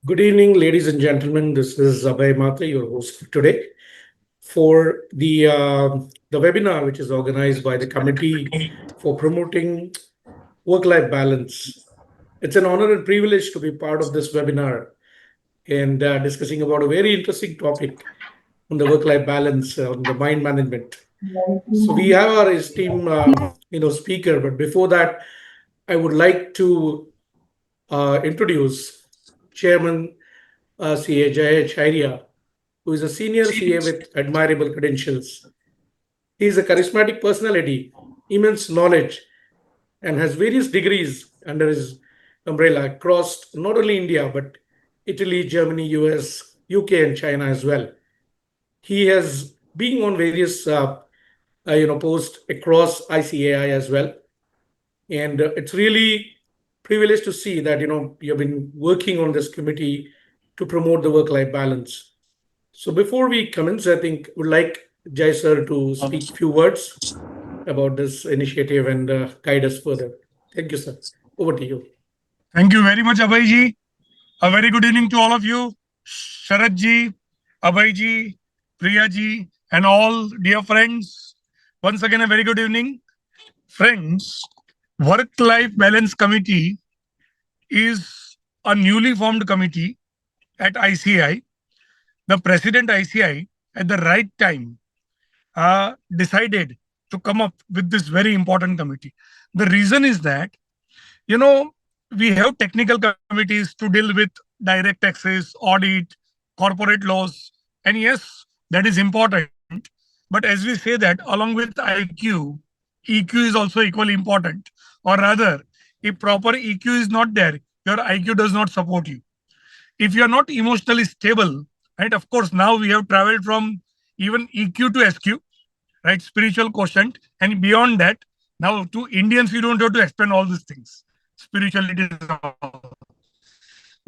Good evening, ladies and gentlemen. This is Abhay Matre, your host for today for the webinar, which is organized by the Committee for Promoting Work-Life Balance. It's an honor and privilege to be part of this webinar and discussing about a very interesting topic on the work-life balance, on the mind management. So we have our esteemed, speaker. But before that, I would like to introduce Chairman CA Jaya Chairia, who is a senior CA with admirable credentials. He is a charismatic personality, immense knowledge, and has various degrees under his umbrella across not only India but Italy, Germany, US, UK, and China as well. He has been on various posts across ICAI as well, and it's really privileged to see that you've been working on this committee to promote the work-life balance. So before we commence, I think would like Jai sir to speak few words about this initiative and guide us further. Thank you, sir. Over to you. Thank you very much, Abhay ji. A very good evening to all of you. Sharad ji, Abhay ji, Priya ji, and all dear friends. Once again, a very good evening. Friends, Work-Life Balance Committee is a newly formed committee at ICI. The President ICI, at the right time, decided to come up with this very important committee. The reason is that, you know, we have technical committees to deal with direct taxes, audit, corporate laws. And yes, that is important. But as we say that, along with IQ, EQ is also equally important. Or rather, if proper EQ is not there, your IQ does not support you. If you are not emotionally stable, right? Of course, now we have traveled from even EQ to SQ, right? Spiritual quotient. And beyond that, now to Indians, we don't have to explain all these things. Spirituality is all.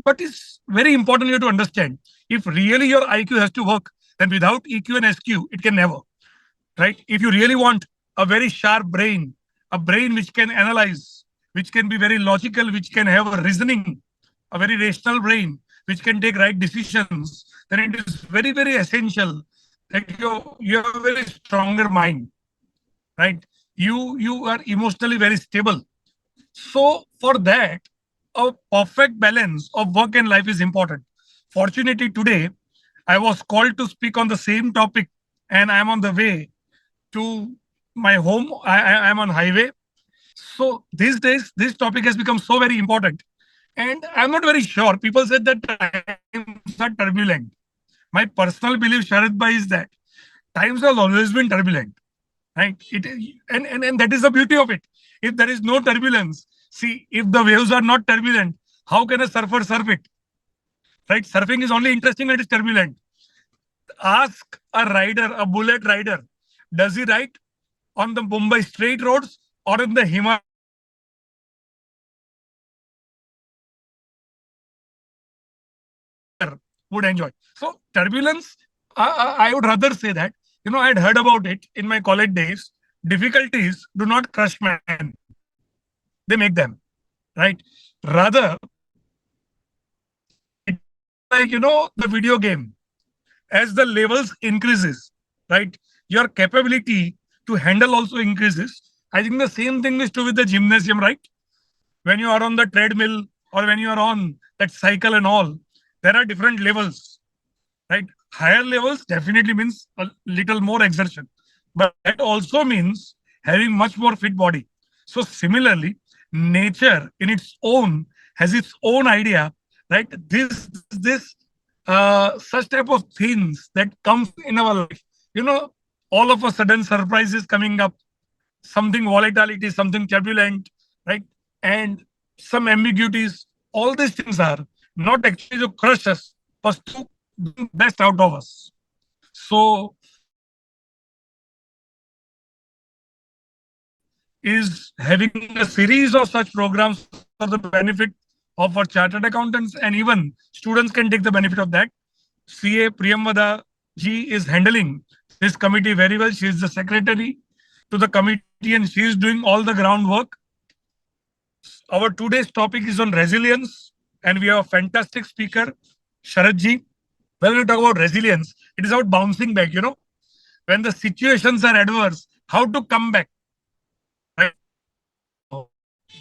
But it's very important you to understand. If really your IQ has to work, then without EQ and SQ, it can never. Right? If you really want a very sharp brain, a brain which can analyze, which can be very logical, which can have a reasoning, a very rational brain, which can take right decisions, then it is very, very essential that you have a very stronger mind, right? You are emotionally very stable. So for that, a perfect balance of work and life is important. Fortunately, today I was called to speak on the same topic, and I am on the way to my home. I am on highway. So these days, this topic has become so very important. And I'm not very sure. People said that times are turbulent. My personal belief, Sharad Bhai, is that times have always been turbulent. Right? And that is the beauty of it. If there is no turbulence, see, if the waves are not turbulent, how can a surfer surf it? Right? Surfing is only interesting when it is turbulent. Ask a rider, a bullet rider, does he ride on the Mumbai straight roads or in the Himalaya? Would enjoy. So turbulence, I would rather say that, I had heard about it in my college days. Difficulties do not crush man. They make them, right? Rather, like, the video game, as the levels increases, right? Your capability to handle also increases. I think the same thing is true with the gymnasium, right? When you are on the treadmill or when you are on that cycle and all, there are different levels, right? Higher levels definitely means a little more exertion, but that also means having much more fit body. So similarly, nature in its own has its own idea, right? This such type of things that comes in our life, you know, all of a sudden surprises coming up, something volatility, something turbulent, right? And some ambiguities. All these things are not actually to crush us, but to bring best out of us. So is having a series of such programs for the benefit of our chartered accountants, and even students can take the benefit of that. CA Priyamvada ji is handling this committee very well. She is the secretary to the committee and she is doing all the groundwork. Our today's topic is on resilience. and we have a fantastic speaker, Sharadji. When we talk about resilience, it is about bouncing back. When the situations are adverse, how to come back. Right?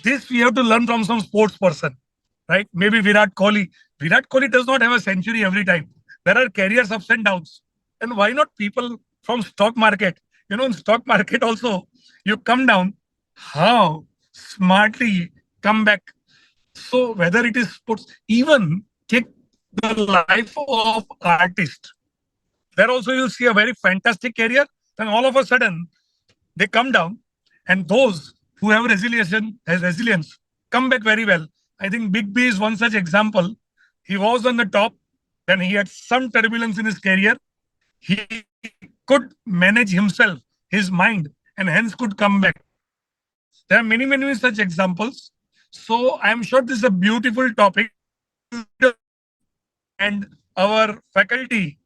This we have to learn from some sports person, right? Maybe Virat Kohli. Virat Kohli does not have a century every time. There are careers ups and downs. And why not people from stock market? In stock market also, you come down, how smartly come back. So whether it is sports, even take the life of artist. There also you'll see a very fantastic career. Then all of a sudden they come down, and those who have resilience come back very well. I think Big B is one such example. He was on the top, then he had some turbulence in his career. He could manage himself, his mind, and hence could come back. There are many such examples. So I'm sure this is a beautiful topic, and our faculty,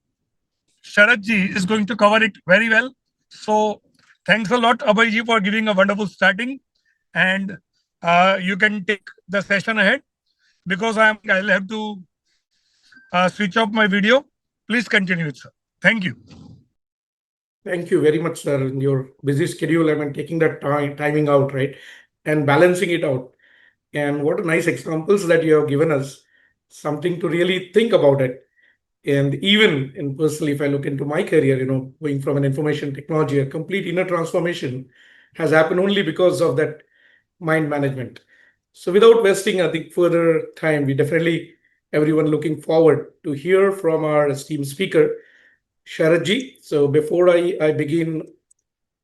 Sharadji, is going to cover it very well. So thanks a lot, Abhayji, for giving a wonderful starting. And you can take the session ahead, because I'll have to switch off my video. Please continue it, sir. Thank you. Thank you very much, sir. In your busy schedule, taking that timing out, right, and balancing it out. And what a nice examples that you have given us, something to really think about it. And even in personally, if I look into my career, going from an information technology, a complete inner transformation has happened only because of that mind management. So without wasting, I think, further time, we definitely, everyone looking forward to hear from our esteemed speaker, Sharadji. So before I begin,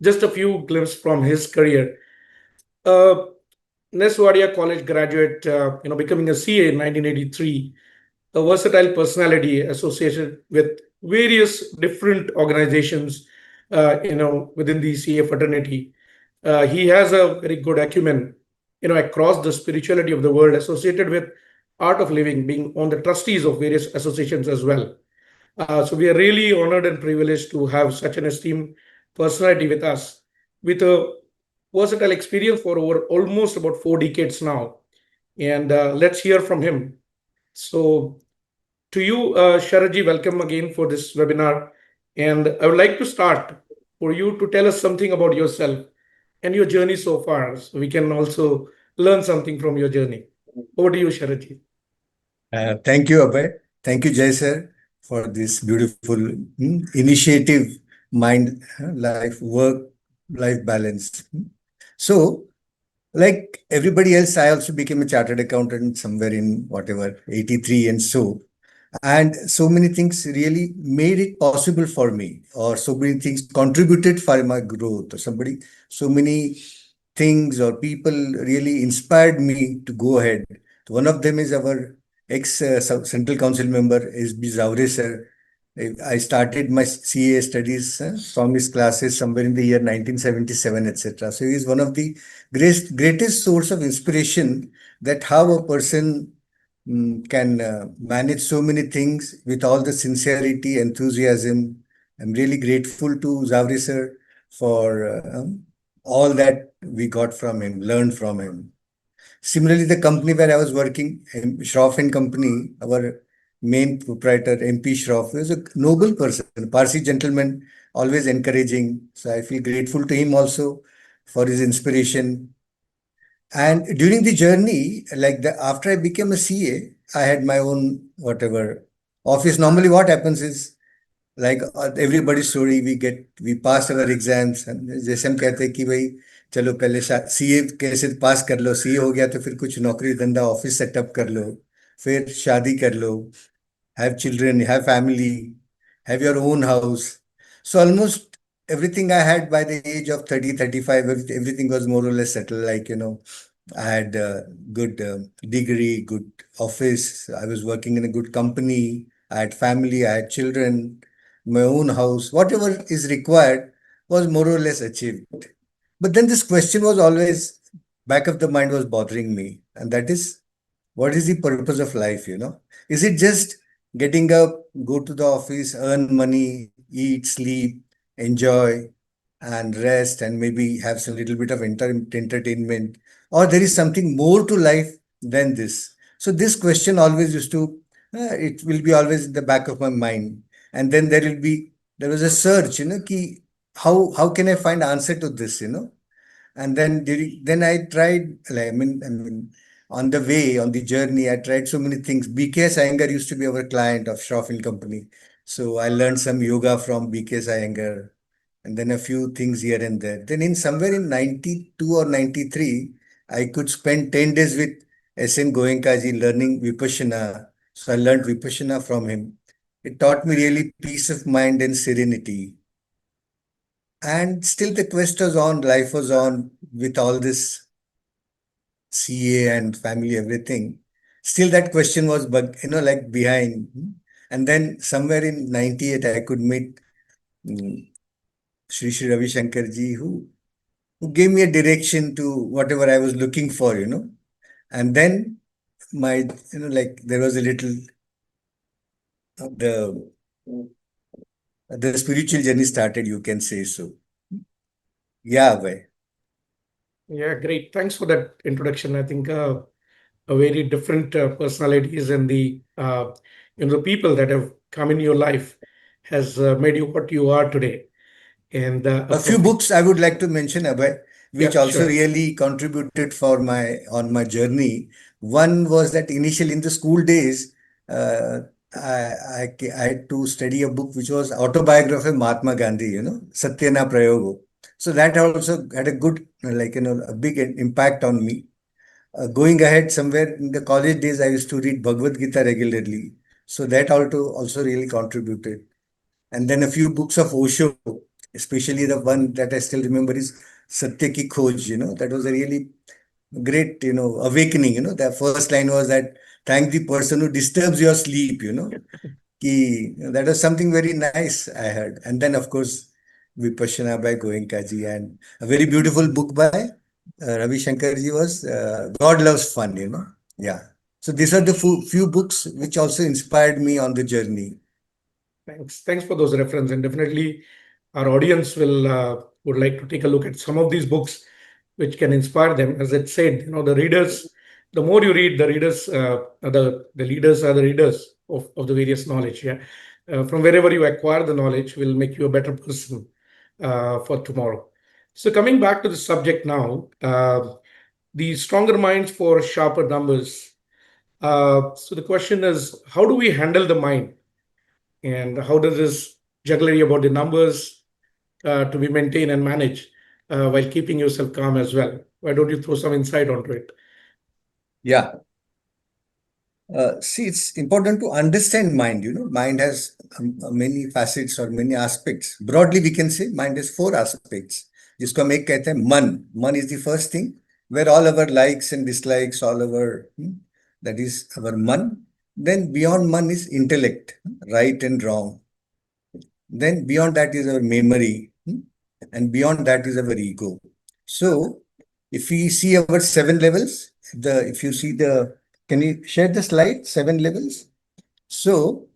just a few glimpses from his career. Uh, Neswadia College graduate, becoming a CA in 1983, a versatile personality associated with various different organizations, within the CA fraternity. He has a very good acumen, across the spirituality of the world, associated with art of living, being on the trustees of various associations as well. So we are really honored and privileged to have such an esteemed personality with us, with a versatile experience for over almost about 4 decades now. And let's hear from him. So to you, Sharaji, welcome again for this webinar. And I would like to start for you to tell us something about yourself and your journey so far, so we can also learn something from your journey. Over to you, Sharaji. Thank you, Abhay. Thank you, Jay sir, for this beautiful initiative, mind, work-life balance. So, like everybody else, I also became a chartered accountant somewhere in whatever, 83 and so. And so many things really made it possible for me, or so many things contributed for my growth, or so many things or people really inspired me to go ahead. One of them is our ex-Central Council member, S.B. Zavre sir. I started my CA studies from his classes somewhere in the year 1977, etc. So he is one of the greatest source of inspiration, that how a person can manage so many things with all the sincerity, enthusiasm. I'm really grateful to Zavri sir for all that we got from him, learned from him. Similarly, the company where I was working, Shroff and Company, our main proprietor, MP Shroff, was a noble person, Parsi gentleman, always encouraging. So I feel grateful to him also for his inspiration. And during the journey, after I became a CA, I had my own whatever office. Normally, what happens is, like everybody's story, we pass our exams, and जैसे हम कहते हैं कि भाई चलो पहले CA कैसे पास कर लो, सीए हो गया तो फिर कुछ नौकरी धंधा ऑफिस सेटअप कर लो, फिर शादी कर लो, have children, have family, have your own house. So almost everything I had by the age of 30, 35, everything was more or less settled. I had a good degree, good office. I was working in a good company. I had family, I had children, my own house. Whatever is required was more or less achieved. But then this question was always back of the mind was bothering me. And that is, what is the purpose of life, Is it just getting up, go to the office, earn money, eat, sleep, enjoy, and rest, and maybe have some little bit of entertainment? Or there is something more to life than this? So this question always used to, it will be always in the back of my mind. And then there was a search, ki how can I find answer to this, And then I tried, like, on the way, on the journey, I tried so many things. BKS Iyengar used to be our client of Shaw Film Company. So I learned some yoga from BKS Iyengar and then a few things here and there. Then in somewhere in 92 or 93, I could spend 10 days with S.N. Goenkaji learning Vipassana. So I learned Vipassana from him. It taught me really peace of mind and serenity. And still the quest was on, life was on with all this CA and family, everything. Still that question was, like behind. And then somewhere in 98, I could meet Sri Ravi Shankar ji, who gave me a direction to whatever I was looking for, And then like there was a little, the spiritual journey started, you can say so. Yeah, bhai. Yeah, great. Thanks for that introduction. I think a very different personalities and the people that have come in your life has made you what you are today. And A few books I would like to mention, Abhay, which Yeah, also sure. really contributed on my journey. One was that initially in the school days, uh, I had to study a book which was autobiography of Mahatma Gandhi, Satyana Prayogo. So that also had a good, a big impact on me. Going ahead, somewhere in the college days, I used to read Bhagavad Gita regularly. So that also really contributed. And then a few books of Osho, especially the one that I still remember is Satya Ki Khoj, that was a really great, awakening, The first line was that, thank the person who disturbs your sleep, that was something very nice I heard. And then, of course, Vipassana by Goenkaji and a very beautiful book by Ravi Shankarji was God Loves Fun, Yeah. So these are the few books which also inspired me on the journey. Thanks for those references, and definitely our audience would like to take a look at some of these books, which can inspire them. As it said, the readers, the more you read, the readers, the leaders are the readers of the various knowledge. Yeah, from wherever you acquire the knowledge, will make you a better person for tomorrow. So coming back to the subject now, the stronger minds for sharper numbers. So the question is, how do we handle the mind? And how does this jugglery about the numbers to be maintained and managed while keeping yourself calm as well? Why don't you throw some insight onto it? Yeah. See, it's important to understand mind. Mind has many facets or many aspects. Broadly, we can say mind has 4 aspects. जिसको हम एक कहते हैं मन. Man is the first thing, where all our likes and dislikes, all our that is our man. Then beyond man is intellect, right and wrong. Then beyond that is our memory, and beyond that is our ego. So if we see our 7 levels, if you see can you share the slide? 7 levels. So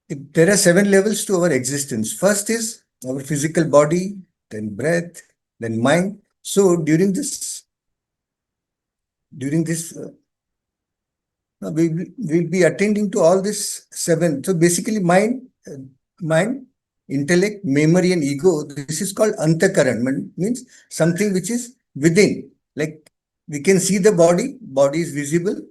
there are 7 levels to our existence. First is our physical body, then breath, then mind. So during this, we'll be attending to all this 7. So basically, mind, intellect, memory, and ego. This is called antakaran. Means something which is within. Like we can see the body. Body is visible.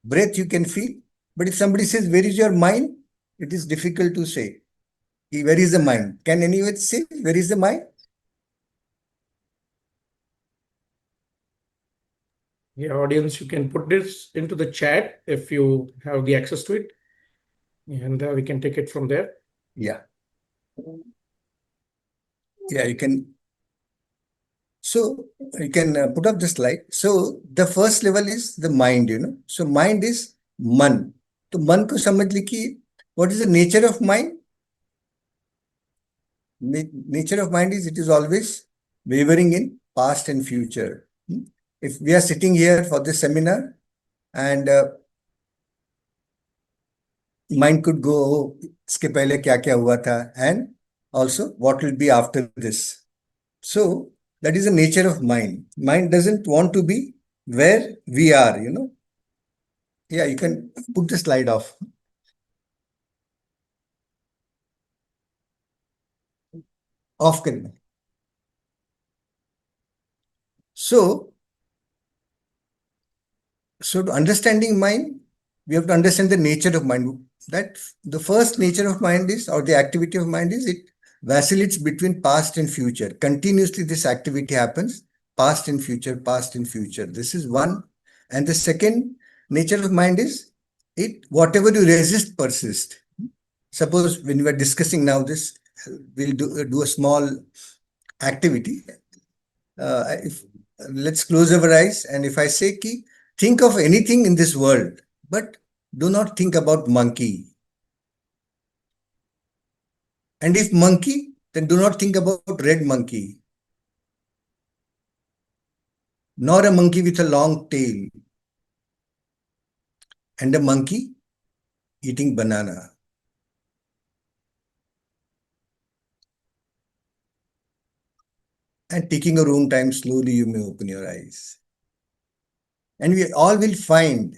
Breath you can feel. But if somebody says, where is your mind? It is difficult to say. Where is the mind? Can anyone say, where is the mind? Yeah, audience, you can put this into the chat if you have the access to it, and we can take it from there. Yeah. Yeah, you can. So you can put up the slide. So the first level is the mind, So mind is man. So man ko samajh lijiye, what is the nature of mind? Nature of mind is it is always wavering in past and future. If we are sitting here for this seminar and mind could go, oh, iske pehle kya hua tha, and also what will be after this. So that is the nature of mind. Mind doesn't want to be where we are, Yeah, you can put the slide off. Off करना. So to understanding mind, we have to understand the nature of mind. That the first nature of mind is, or the activity of mind is, it vacillates between past and future. Continuously, this activity happens, past and future, past and future. This is one. And the second nature of mind is, it whatever you resist persists. Suppose when we are discussing now this, we'll do a small activity. If let's close our eyes, and if I say ki, think of anything in this world, but do not think about monkey. And if monkey, then do not think about red monkey, nor a monkey with a long tail, and a monkey eating banana. And taking your own time, slowly you may open your eyes. And we all will find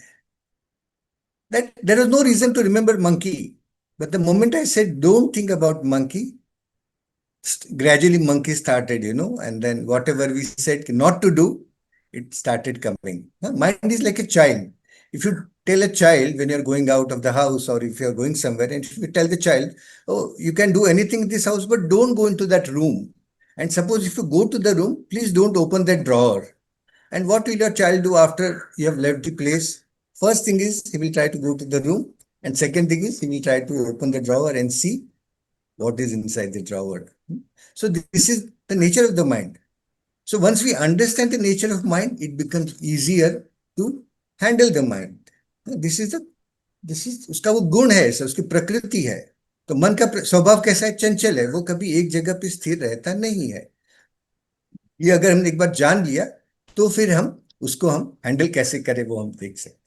that there is no reason to remember monkey. But the moment I said, don't think about monkey, gradually monkey started, and then whatever we said not to do, it started coming. Mind is like a child. If you tell a child when you're going out of the house, or if you're going somewhere, and if you tell the child, oh, you can do anything in this house, but don't go into that room. And suppose if you go to the room, please don't open that drawer. And what will your child do after you have left the place? First thing is, he will try to go to the room. And second thing is, he will try to open the drawer and see what is inside the drawer. So this is the nature of the mind. So once we understand the nature of mind, it becomes easier to handle the mind. This is उसका वो गुण है, उसकी प्रकृति है. तो मन का स्वभाव कैसा है? चंचल है. वो कभी एक जगह पे स्थिर रहता नहीं है. ये अगर हमने एक बार जान लिया, तो फिर हम उसको हैंडल कैसे करें वो हम देख सकते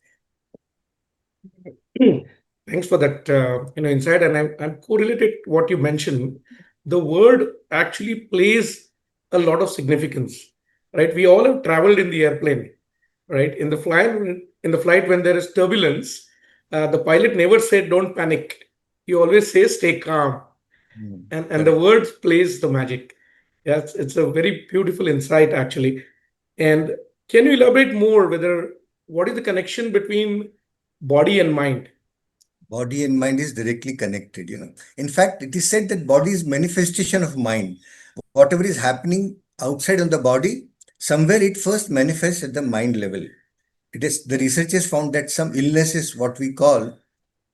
हैं. Thanks for that insight, and I'm correlated what you mentioned. The word actually plays a lot of significance, right? We all have traveled in the airplane, right? In the flight when there is turbulence, the pilot never said don't panic. He always says stay calm, and the words plays the magic. Yes, it's a very beautiful insight actually. And can you elaborate more what is the connection between body and mind? Body and mind is directly connected, In fact, it is said that body is manifestation of mind. Whatever is happening outside on the body, somewhere it first manifests at the mind level. The researchers found that some illnesses, what we call,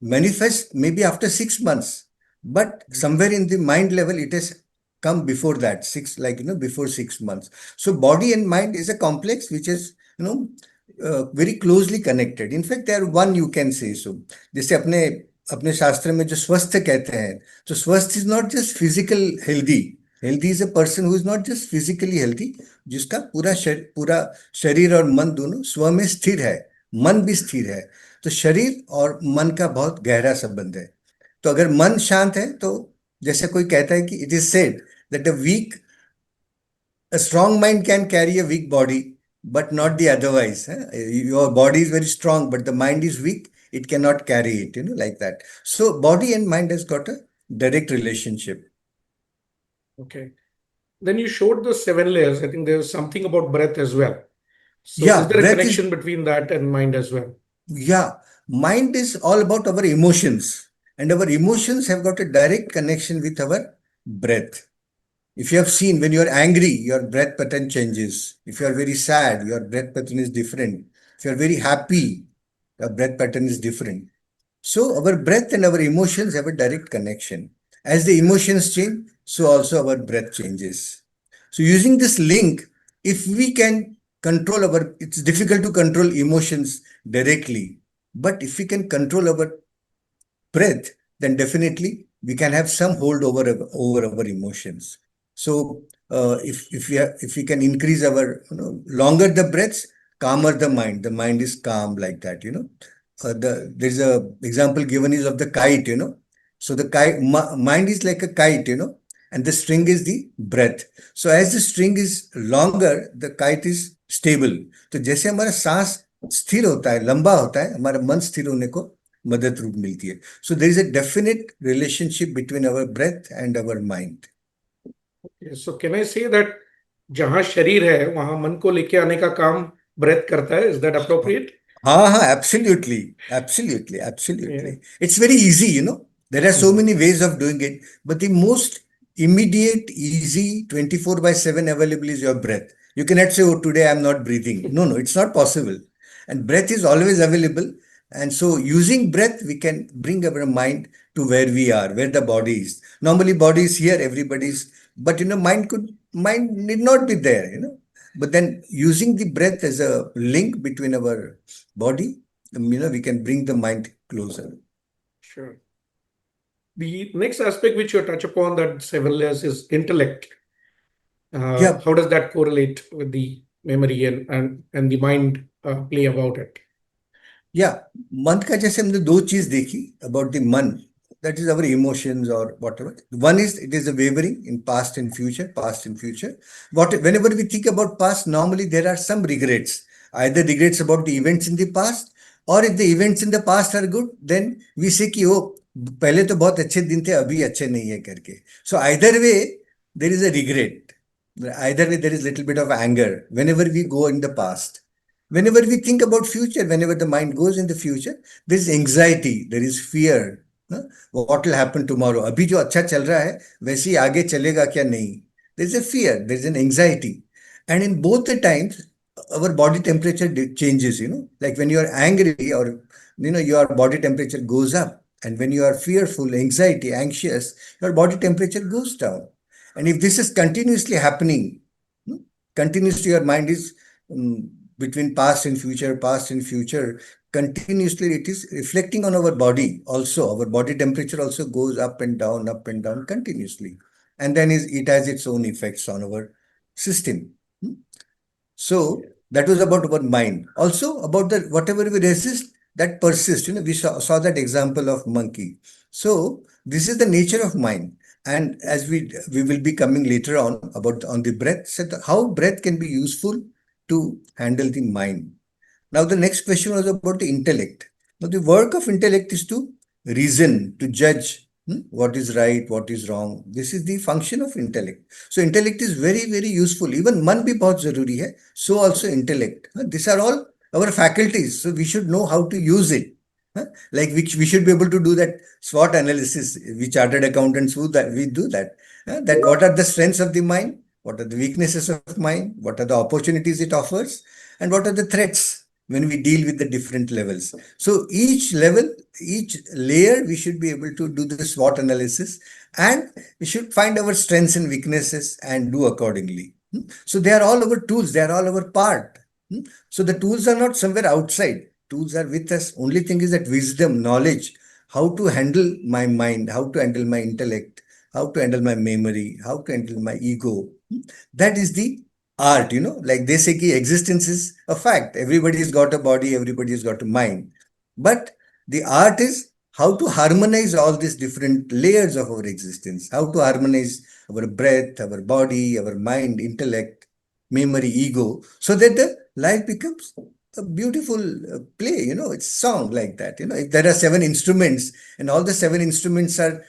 manifest maybe after 6 months, but somewhere in the mind level, it has come before that, before 6 months. So body and mind is a complex which is, very closely connected. In fact, they are one, you can say so. जैसे अपने शास्त्र में जो स्वस्थ कहते हैं, तो स्वस्थ is not just physical healthy. Healthy is a person who is not just physically healthy, जिसका पूरा शरीर और मन दोनों स्व में स्थिर है, मन भी स्थिर है. तो शरीर और मन का बहुत गहरा संबंध है. तो अगर मन शांत है, तो जैसे कोई कहता है कि it is said that a strong mind can carry a weak body, but not the otherwise. Your body is very strong, but the mind is weak, it cannot carry it, like that. So body and mind has got a direct relationship. Okay. Then you showed the 7 layers. I think there's something about breath as well. So Yeah, is there a connection between that and mind as well? Yeah, mind is all about our emotions, and our emotions have got a direct connection with our breath. If you have seen, when you are angry, your breath pattern changes. If you are very sad, your breath pattern is different. If you are very happy, your breath pattern is different. So our breath and our emotions have a direct connection. As the emotions change, so also our breath changes. So using this link, if we can control it's difficult to control emotions directly, but if we can control our breath, then definitely we can have some hold over our emotions. So if we can increase our, longer the breaths, calmer the mind is calm, like that, there's a example given is of the kite, so the kite mind is like a kite, and the string is the breath. So as the string is longer, the kite is stable. तो जैसे हमारा सांस स्थिर होता है, लंबा होता है, हमारा मन स्थिर होने को मदद रूप मिलती है. So there is a definite relationship between our breath and our mind. So can I say that जहां शरीर है वहां मन को लेके आने का काम ब्रेथ करता है? Is that appropriate? हाँ, absolutely, absolutely, Yeah. absolutely. It's very easy, you know. There are so many ways of doing it, but the most immediate, easy, 24/7 available is your breath. You cannot say, oh, today I'm not breathing. No, no, it's not possible. And breath is always available. And so using breath, we can bring our mind to where we are, where the body is. Normally, body is here, everybody's, but mind need not be there, you know. But then using the breath as a link between our body, we can bring the mind closer. Sure. The next aspect which you touch upon, that seven layers, is intellect. Yeah, How does that correlate with the memory and the mind play about it? yeah. मन का जैसे हमने दो चीज देखी about the मन, that is our emotions or whatever. One is it is a wavering in past and future, past and future. Whenever we think about past, normally there are some regrets, either regrets about the events in the past, or if the events in the past are good, then we say कि ओ पहले तो बहुत अच्छे दिन थे अभी अच्छे नहीं है करके. So either way there is a regret. Either way there is little bit of anger whenever we go in the past. Whenever we think about future, whenever the mind goes in the future, there is anxiety, there is fear. huh? What will happen tomorrow? अभी जो अच्छा चल रहा है वैसे ही आगे चलेगा क्या नहीं? There is a fear, there is an anxiety. And in both the times, our body temperature changes, like when you are angry or, your body temperature goes up. And when you are fearful, anxious, your body temperature goes down. And if this is continuously happening, continuously your mind is between past and future, continuously it is reflecting on our body also. Our body temperature also goes up and down continuously. And then it has its own effects on our system. So that was about our mind. Also about the whatever we resist, that persists. We saw that example of monkey. So this is the nature of mind. And as we will be coming later on about on the breath, said how breath can be useful to handle the mind. Now the next question was about the intellect. Now the work of intellect is to reason, to judge what is right, what is wrong. This is the function of intellect. So intellect is very, very useful. Even man bhi bahut zaruri hai. So also intellect. These are all our faculties. So we should know how to use it. Like we should be able to do that SWOT analysis. We chartered accountants who that we do that. That what are the strengths of the mind? What are the weaknesses of mind? What are the opportunities it offers? And what are the threats when we deal with the different levels? So each level, each layer, we should be able to do the SWOT analysis, and we should find our strengths and weaknesses and do accordingly. So they are all our tools. They are all our part. So the tools are not somewhere outside. Tools are with us. Only thing is that wisdom, knowledge, how to handle my mind, how to handle my intellect, how to handle my memory, how to handle my ego. That is the art, like they say ki existence is a fact. Everybody's got a body, everybody's got a mind. But the art is how to harmonize all these different layers of our existence, how to harmonize our breath, our body, our mind, intellect, memory, ego, so that the life becomes a beautiful play, it's song like that. If there are 7 instruments and all the 7 instruments are,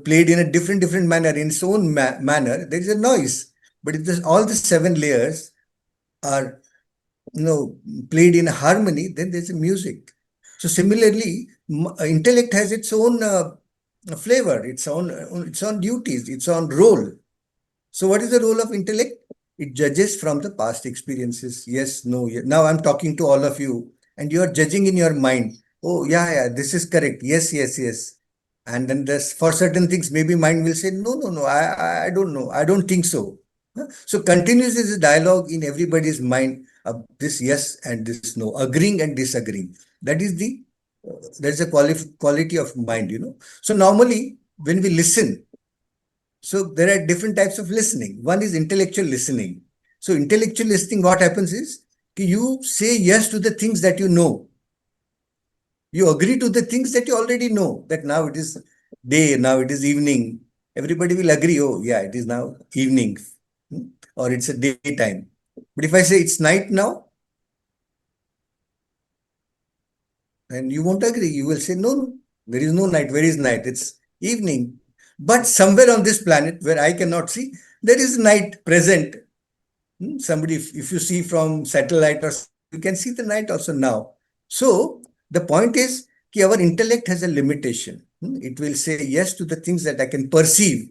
played in a different manner, in its own manner, there is a noise. But if all the 7 layers are, played in harmony, then there's a music. So similarly, intellect has its own flavor, its own duties, its own role. So what is the role of intellect? It judges from the past experiences. Yes, no. Now I'm talking to all of you and you are judging in your mind. Oh, yeah, this is correct. Yes, yes, yes. And then for certain things, maybe mind will say, no, no, no, I don't know. I don't think so. So continuous is a dialogue in everybody's mind of this yes and this no, agreeing and disagreeing. That is there's a quality of mind, So normally when we listen, so there are different types of listening. One is intellectual listening. So intellectual listening, what happens is you say yes to the things that you know. You agree to the things that you already know, that now it is day, now it is evening. Everybody will agree, oh yeah, it is now evening, or it's a daytime. But if I say it's night now, And you won't agree. You will say, no, there is no night. Where is night? It's evening. But somewhere on this planet where I cannot see, there is night present. Somebody, if you see from satellite, or you can see the night also now. So the point is that our intellect has a limitation. It will say yes to the things that I can perceive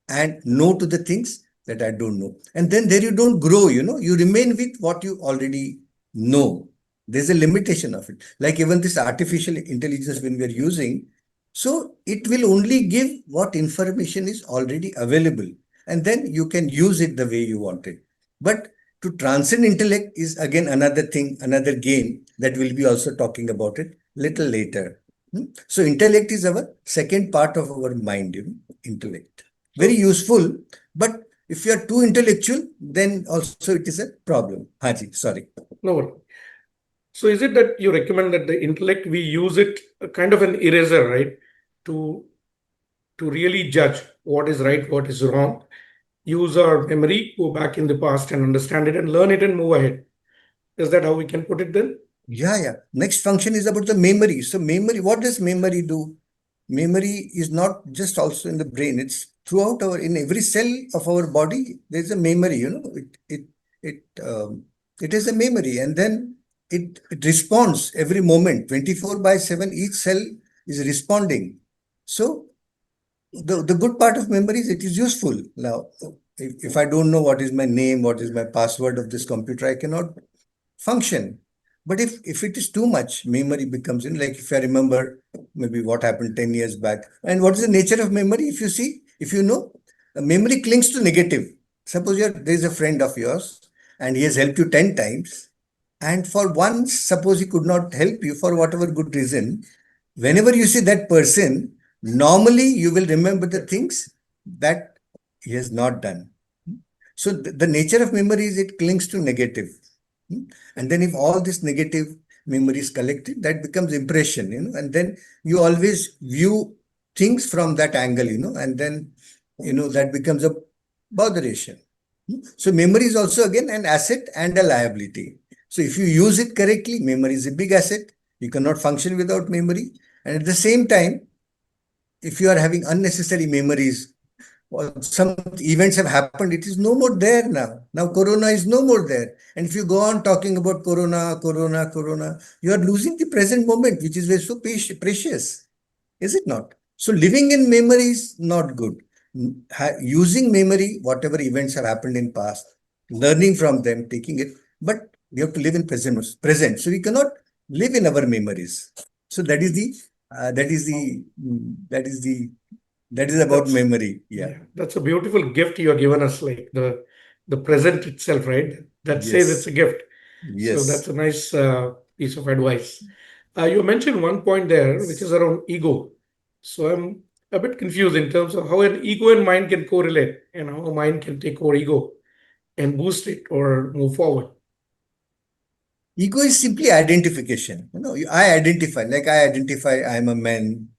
and no to the things that I don't know. And then there you don't grow, you remain with what you already know. There's a limitation of it. Like even this artificial intelligence when we are using, so it will only give what information is already available. And then you can use it the way you want it. But to transcend intellect is again another thing, another game that we'll be also talking about it little later. So intellect is our second part of our mind, intellect. Very useful, but if you are too intellectual, then also it is a problem. Haji, sorry. No worry. So is it that you recommend that the intellect, we use it kind of an eraser, right? To really judge what is right, what is wrong. Use our memory, go back in the past and understand it and learn it and move ahead. Is that how we can put it then? Yeah. Next function is about the memory. So memory, what does memory do? Memory is not just also in the brain. It's throughout in every cell of our body. There's a memory. It is a memory, and then it responds every moment, 24/7. Each cell is responding. So the good part of memory is it is useful. Now, if I don't know what is my name, what is my password of this computer, I cannot function. But if it is too much, memory becomes in, like if I remember maybe what happened 10 years back. And what is the nature of memory? If you know, memory clings to negative. Suppose there's a friend of yours and he has helped you 10 times. And for once, suppose he could not help you for whatever good reason. Whenever you see that person, normally you will remember the things that he has not done. So the nature of memory is it clings to negative. And then if all this negative memory is collected, that becomes impression, and then you always view things from that angle, and then, that becomes a botheration. So memory is also again an asset and a liability. So if you use it correctly, memory is a big asset. You cannot function without memory. And at the same time, if you are having unnecessary memories, or some events have happened, it is no more there now. Now Corona is no more there. And if you go on talking about Corona, you are losing the present moment, which is very so precious. Is it not? So living in memory is not good. Using memory, whatever events have happened in past, learning from them, taking it, but we have to live in present. So we cannot live in our memories. So that is about memory. Yeah. That's a beautiful gift you have given us, like the present itself, right? That says Yes. it's a gift. Yes. So that's a nice piece of advice. You mentioned one point there, which is around ego. So I'm a bit confused in terms of how an ego and mind can correlate, and how a mind can take over ego and boost it or move forward. Ego is simply identification. I identify I'm a man,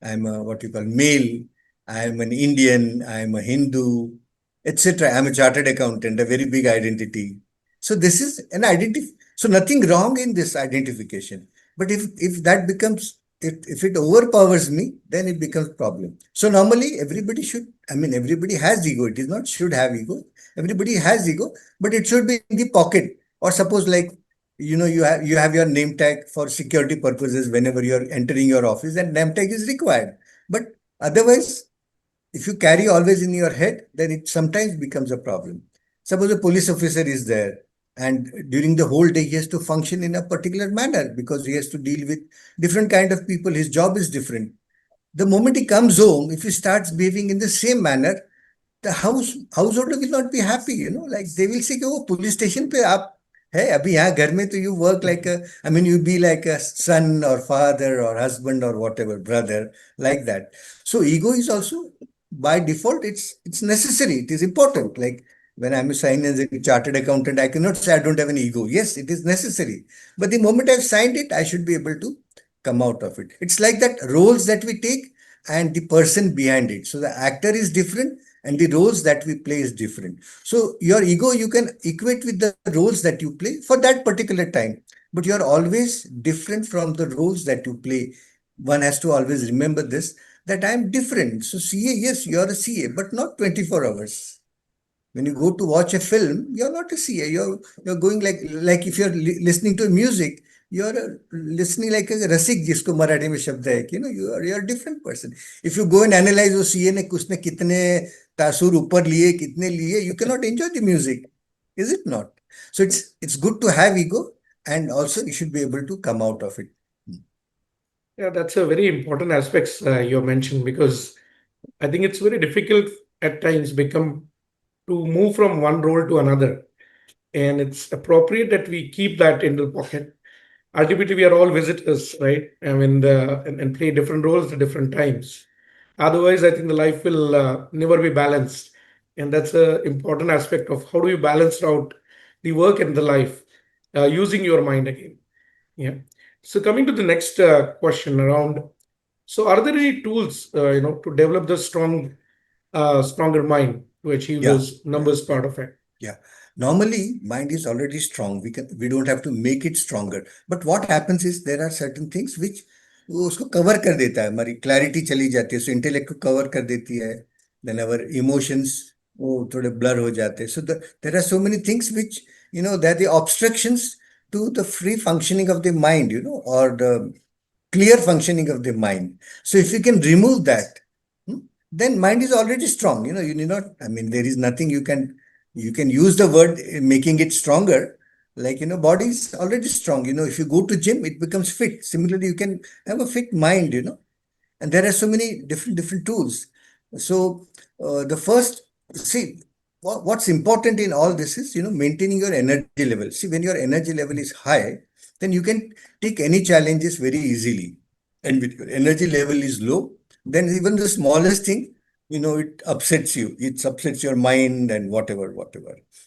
I'm a what you call male, I'm an Indian, I'm a Hindu, etc. I'm a chartered accountant, a very big identity. So this is an identity. So nothing wrong in this identification. But if that becomes, if it overpowers me, then it becomes problem. So normally everybody has ego. It is not should have ego. Everybody has ego, but it should be in the pocket. Or suppose like, you have your name tag for security purposes whenever you're entering your office, and name tag is required. But otherwise, if you carry always in your head, then it sometimes becomes a problem. Suppose a police officer is there, and during the whole day he has to function in a particular manner because he has to deal with different kind of people. His job is different. The moment he comes home, if he starts behaving in the same manner, the householder will not be happy. Like they will say, "Oh, police station pe aap hai, abhi yahan ghar mein to you work like you be like a son or father or husband or whatever, brother, like that." So ego is also by default, it's necessary. It is important. Like when I'm signed as a chartered accountant, I cannot say I don't have an ego. Yes, it is necessary. But the moment I've signed it, I should be able to come out of it. It's like that roles that we take. and the person behind it. So the actor is different and the roles that we play is different. So your ego you can equate with the roles that you play for that particular time, but you're always different from the roles that you play. One has to always remember this, that I'm different. So CA, yes, you're a CA, but not 24 hours. When you go to watch a film, you're not a CA. You're going like if you're listening to music, you're listening like a rasik, जिसको मराठी में शब्द है, you know, you're a different person. If you go and analyze वो CA ने उसने कितने तासुर ऊपर लिए, कितने लिए, you cannot enjoy the music, is it not? So it's good to have ego, and also you should be able to come out of it. Yeah, that's a very important aspects you mentioned, because I think it's very difficult at times to move from one role to another, and it's appropriate that we keep that in the pocket. Ultimately, we are all visitors, right? I mean, and play different roles at different times. Otherwise, I think the life will never be balanced, and that's a important aspect of how do you balance out the work and the life using your mind again. Yeah. So coming to the next question around, so are there any tools, to develop the stronger mind to achieve Yeah. those numbers part of it? Yeah. Normally, mind is already strong. We don't have to make it stronger. But what happens is there are certain things which वो उसको cover कर देता है, हमारी clarity चली जाती है, सो intellect को कवर कर देती है, देन अवर इमोशंस वो थोड़े ब्लर हो जाते हैं. So there are so many things which, they're the obstructions to the free functioning of the mind, or the clear functioning of the mind. So if you can remove that, then mind is already strong. You need not, I mean, there is nothing you can use the word making it stronger. Like, body is already strong. If you go to gym, it becomes fit. Similarly, you can have a fit mind, and there are so many different tools. So the first, see, what's important in all this is, maintaining your energy level. See, when your energy level is high, then you can take any challenges very easily. And with your energy level is low, then even the smallest thing, it upsets you. It upsets your mind and whatever.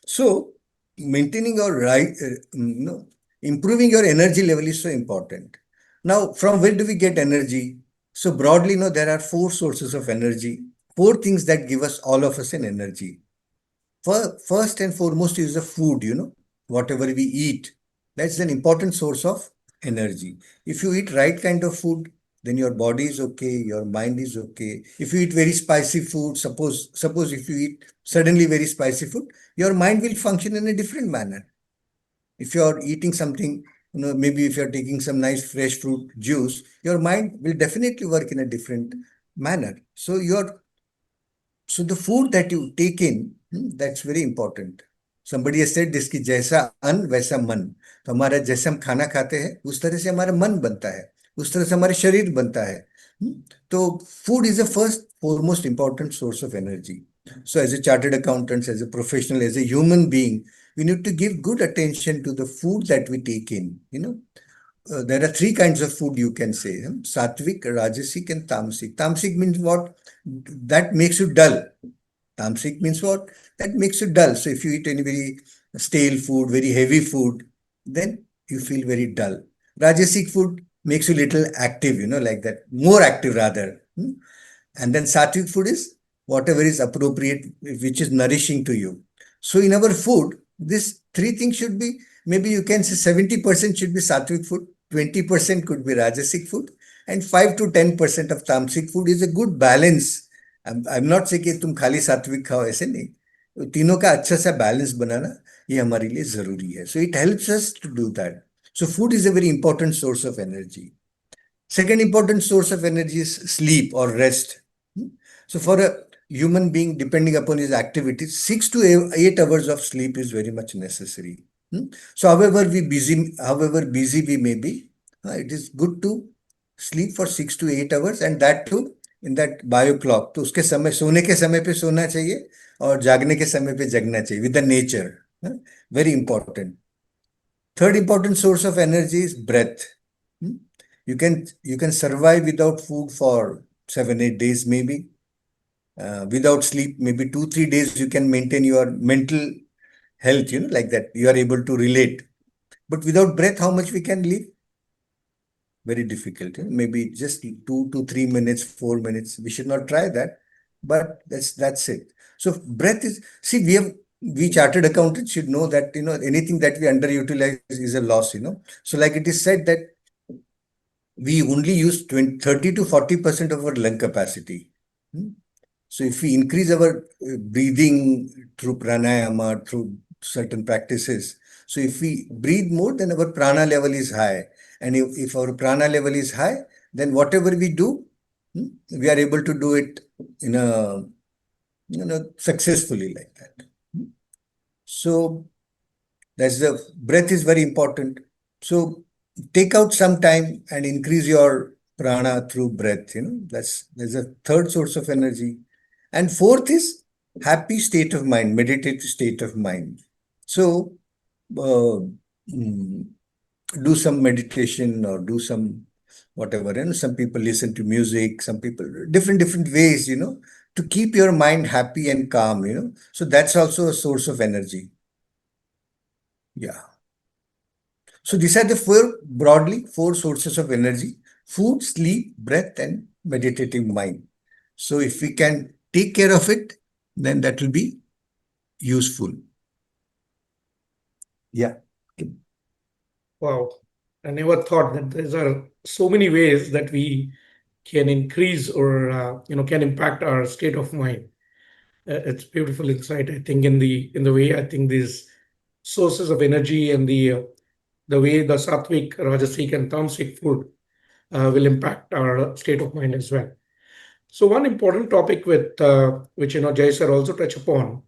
So maintaining your improving your energy level is so important. Now, from where do we get energy? So broadly, there are 4 sources of energy, 4 things that give us, all of us, an energy. First and foremost is the food, whatever we eat. That's an important source of energy. If you eat right kind of food, then your body is okay, your mind is okay. If you eat very spicy food, suppose if you eat suddenly very spicy food, your mind will function in a different manner. If you're eating something, maybe if you're taking some nice fresh fruit juice, your mind will definitely work in a different manner. So the food that you take in, that's very important. Somebody has said this कि जैसा अन्न वैसा मन. तो हमारा जैसे हम खाना खाते हैं उस तरह से हमारा मन बनता है, उस तरह से हमारा शरीर बनता है. तो food is the first foremost important source of energy. So as a chartered accountant, as a professional, as a human being, we need to give good attention to the food that we take in. There are 3 kinds of food you can say: sattvic, rajasic, and tamasic. Tamasic means what? That makes you dull. Tamasic means what? That makes you dull. So if you eat any very stale food, very heavy food, then you feel very dull. Rajasic food makes you little active, like that, more active rather. And then sattvic food is whatever is appropriate, which is nourishing to you. So in our food, these 3 things should be, maybe you can say 70% should be sattvic food, 20% could be rajasic food, and 5 to 10% of tamasic food is a good balance. I'm not saying कि तुम खाली सात्विक खाओ, ऐसे नहीं. तीनों का अच्छा सा बैलेंस बनाना ये हमारे लिए जरूरी है. So it helps us to do that. So food is a very important source of energy. Second important source of energy is sleep or rest. So for a human being, depending upon his activities, 6 to 8 hours of sleep is very much necessary. So however busy we may be, it is good to sleep for 6 to 8 hours, and that too in that bio clock. तो उसके समय, सोने के समय पे सोना चाहिए और जागने के समय पे जगना चाहिए with the nature. Very important. Third important source of energy is breath. You can survive without food for 7-8 days maybe. Without sleep, maybe 2-3 days you can maintain your mental health, like that. You are able to relate. But without breath, how much we can live? very difficult. Maybe just 2 to 3 minutes, 4 minutes. We should not try that, but that's it. So breath is, see, we chartered accountants should know that, anything that we underutilize is a loss, So like it is said that we only use 30 to 40% of our lung capacity. So if we increase our breathing through pranayama, through certain practices, so if we breathe more, then our prana level is high. And if our prana level is high, then whatever we do, we are able to do it in a, successfully like that. So that's the breath is very important. So take out some time and increase your prana through breath. There's a third source of energy. And fourth is happy state of mind, meditative state of mind. So do some meditation or do some whatever. Some people listen to music, some people different ways, to keep your mind happy and calm. So that's also a source of energy. Yeah. So these are the four sources of energy: food, sleep, breath, and meditative mind. So if we can take care of it, then that will be useful. Yeah. Wow. I never thought that there are so many ways that we can increase or can impact our state of mind. It's beautiful insight. I think in the way I think these sources of energy and the way the sattvic, rajasic, and tamasic food will impact our state of mind as well. So one important topic with which Jay sir also touched upon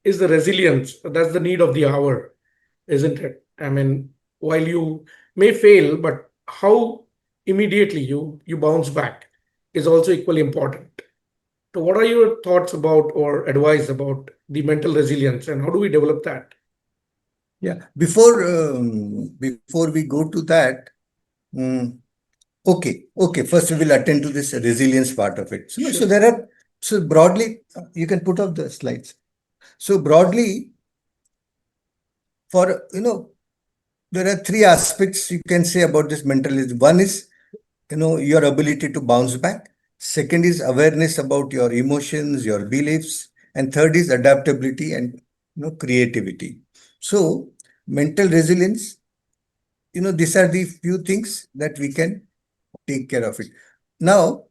is the resilience. That's the need of the hour, isn't it? I mean, while you may fail, but how immediately you bounce back is also equally important. So what are your thoughts about or advice about the mental resilience and how do we develop that? Yeah. Before we go to that, okay. First, we will attend to this resilience part of it. So, Sure. so broadly, you can put up the slides. So broadly, for there are three aspects you can say about this mentalism. One is your ability to bounce back. Second is awareness about your emotions, your beliefs, and third is adaptability and creativity. So mental resilience, these are the few things that we can take care of it. Now,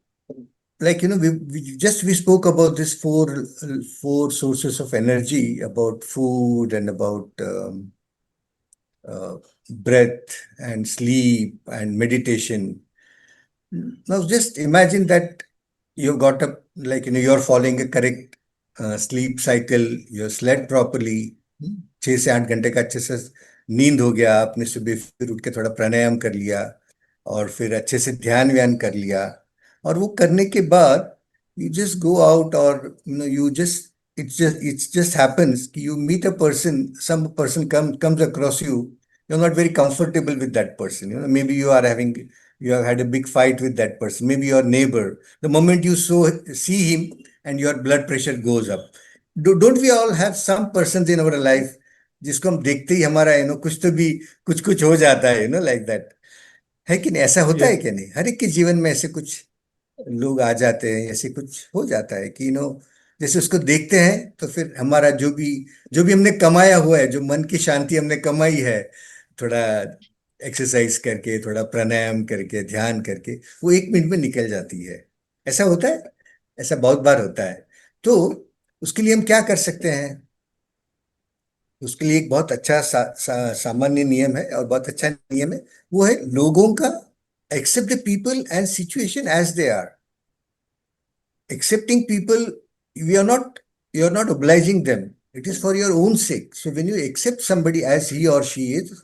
like we spoke about this four sources of energy, about food and about breath and sleep and meditation. Now just imagine that you've got up, like you're following a correct sleep cycle, you slept properly, 6 से 8 घंटे का अच्छे से नींद हो गया, आपने सुबह फिर उठ के थोड़ा प्राणायाम कर लिया और फिर अच्छे से ध्यान व्यान कर लिया, और वो करने के बाद you just go out, or you just it just happens you meet a person, some person comes across you, you're not very comfortable with that person. Maybe you have had a big fight with that person, maybe your neighbor. The moment you see him and your blood pressure goes up. Don't we all have some persons in our life जिसको हम देखते ही हमारा कुछ तो भी कुछ हो जाता है लाइक दैट, है कि नहीं? ऐसा होता है Yeah. क्या नहीं? हर एक के जीवन में ऐसे कुछ लोग आ जाते हैं, ऐसे कुछ हो जाता है कि जैसे उसको देखते हैं तो फिर हमारा जो भी हमने कमाया हुआ है, जो मन की शांति हमने कमाई है, थोड़ा एक्सरसाइज करके, थोड़ा प्राणायाम करके, ध्यान करके, वो 1 मिनट में निकल जाती है। ऐसा होता है, ऐसा बहुत बार होता है। तो उसके लिए हम क्या कर सकते हैं? उसके लिए एक बहुत अच्छा सामान्य नियम है और बहुत अच्छा नियम है, वो है लोगों का accept the people and situation as they are. Accepting people, you're not obliging them. It is for your own sake. So when you accept somebody as he or she is,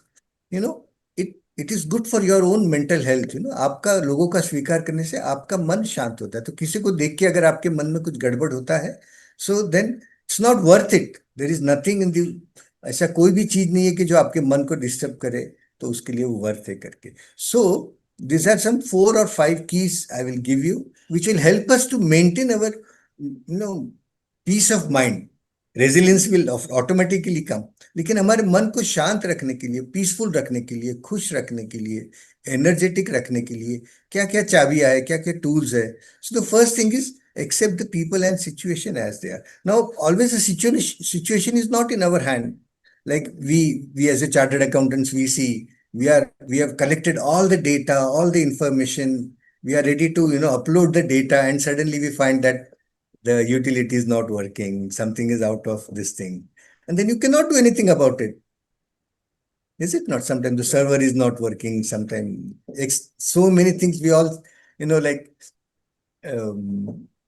it is good for your own mental health. आपका लोगों का स्वीकार करने से आपका मन शांत होता है। तो किसी को देख के अगर आपके मन में कुछ गड़बड़ होता है, so then it's not worth it. There is nothing in the, ऐसा कोई भी चीज नहीं है कि जो आपके मन को डिस्टर्ब करे, तो उसके लिए वो वर्थ है करके। So these are some 4 or 5 keys I will give you, which will help us to maintain our, peace of mind, resilience will automatically come. लेकिन हमारे मन को शांत रखने के लिए, पीसफुल रखने के लिए, खुश रखने के लिए, एनर्जेटिक रखने के लिए क्या क्या चाबियां है, क्या क्या टूल्स है? So the first thing is accept the people and situation as they are. Now, always the situation is not in our hand. Like we as a chartered accountants, we see we have collected all the data, all the information. We are ready to upload the data, and suddenly we find that the utility is not working. Something is out of this thing, and then you cannot do anything about it. Is it not? Sometimes the server is not working. Sometimes so many things we all like.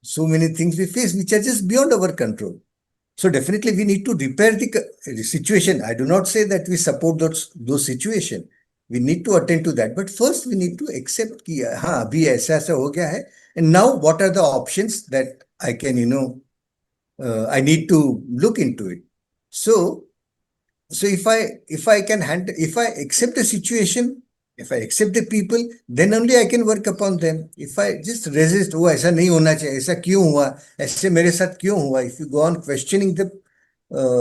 So many things we face which are just beyond our control. So definitely we need to repair the situation. I do not say that we support those situations. We need to attend to that. But first we need to accept कि हाँ अभी ऐसा ऐसा हो गया है. And now what are the options that I can I need to look into it. So if I can handle, if I accept the situation, if I accept the people, then only I can work upon them. If I just resist, oh ऐसा नहीं होना चाहिए, ऐसा क्यों हुआ, ऐसे मेरे साथ क्यों हुआ, if you go on questioning the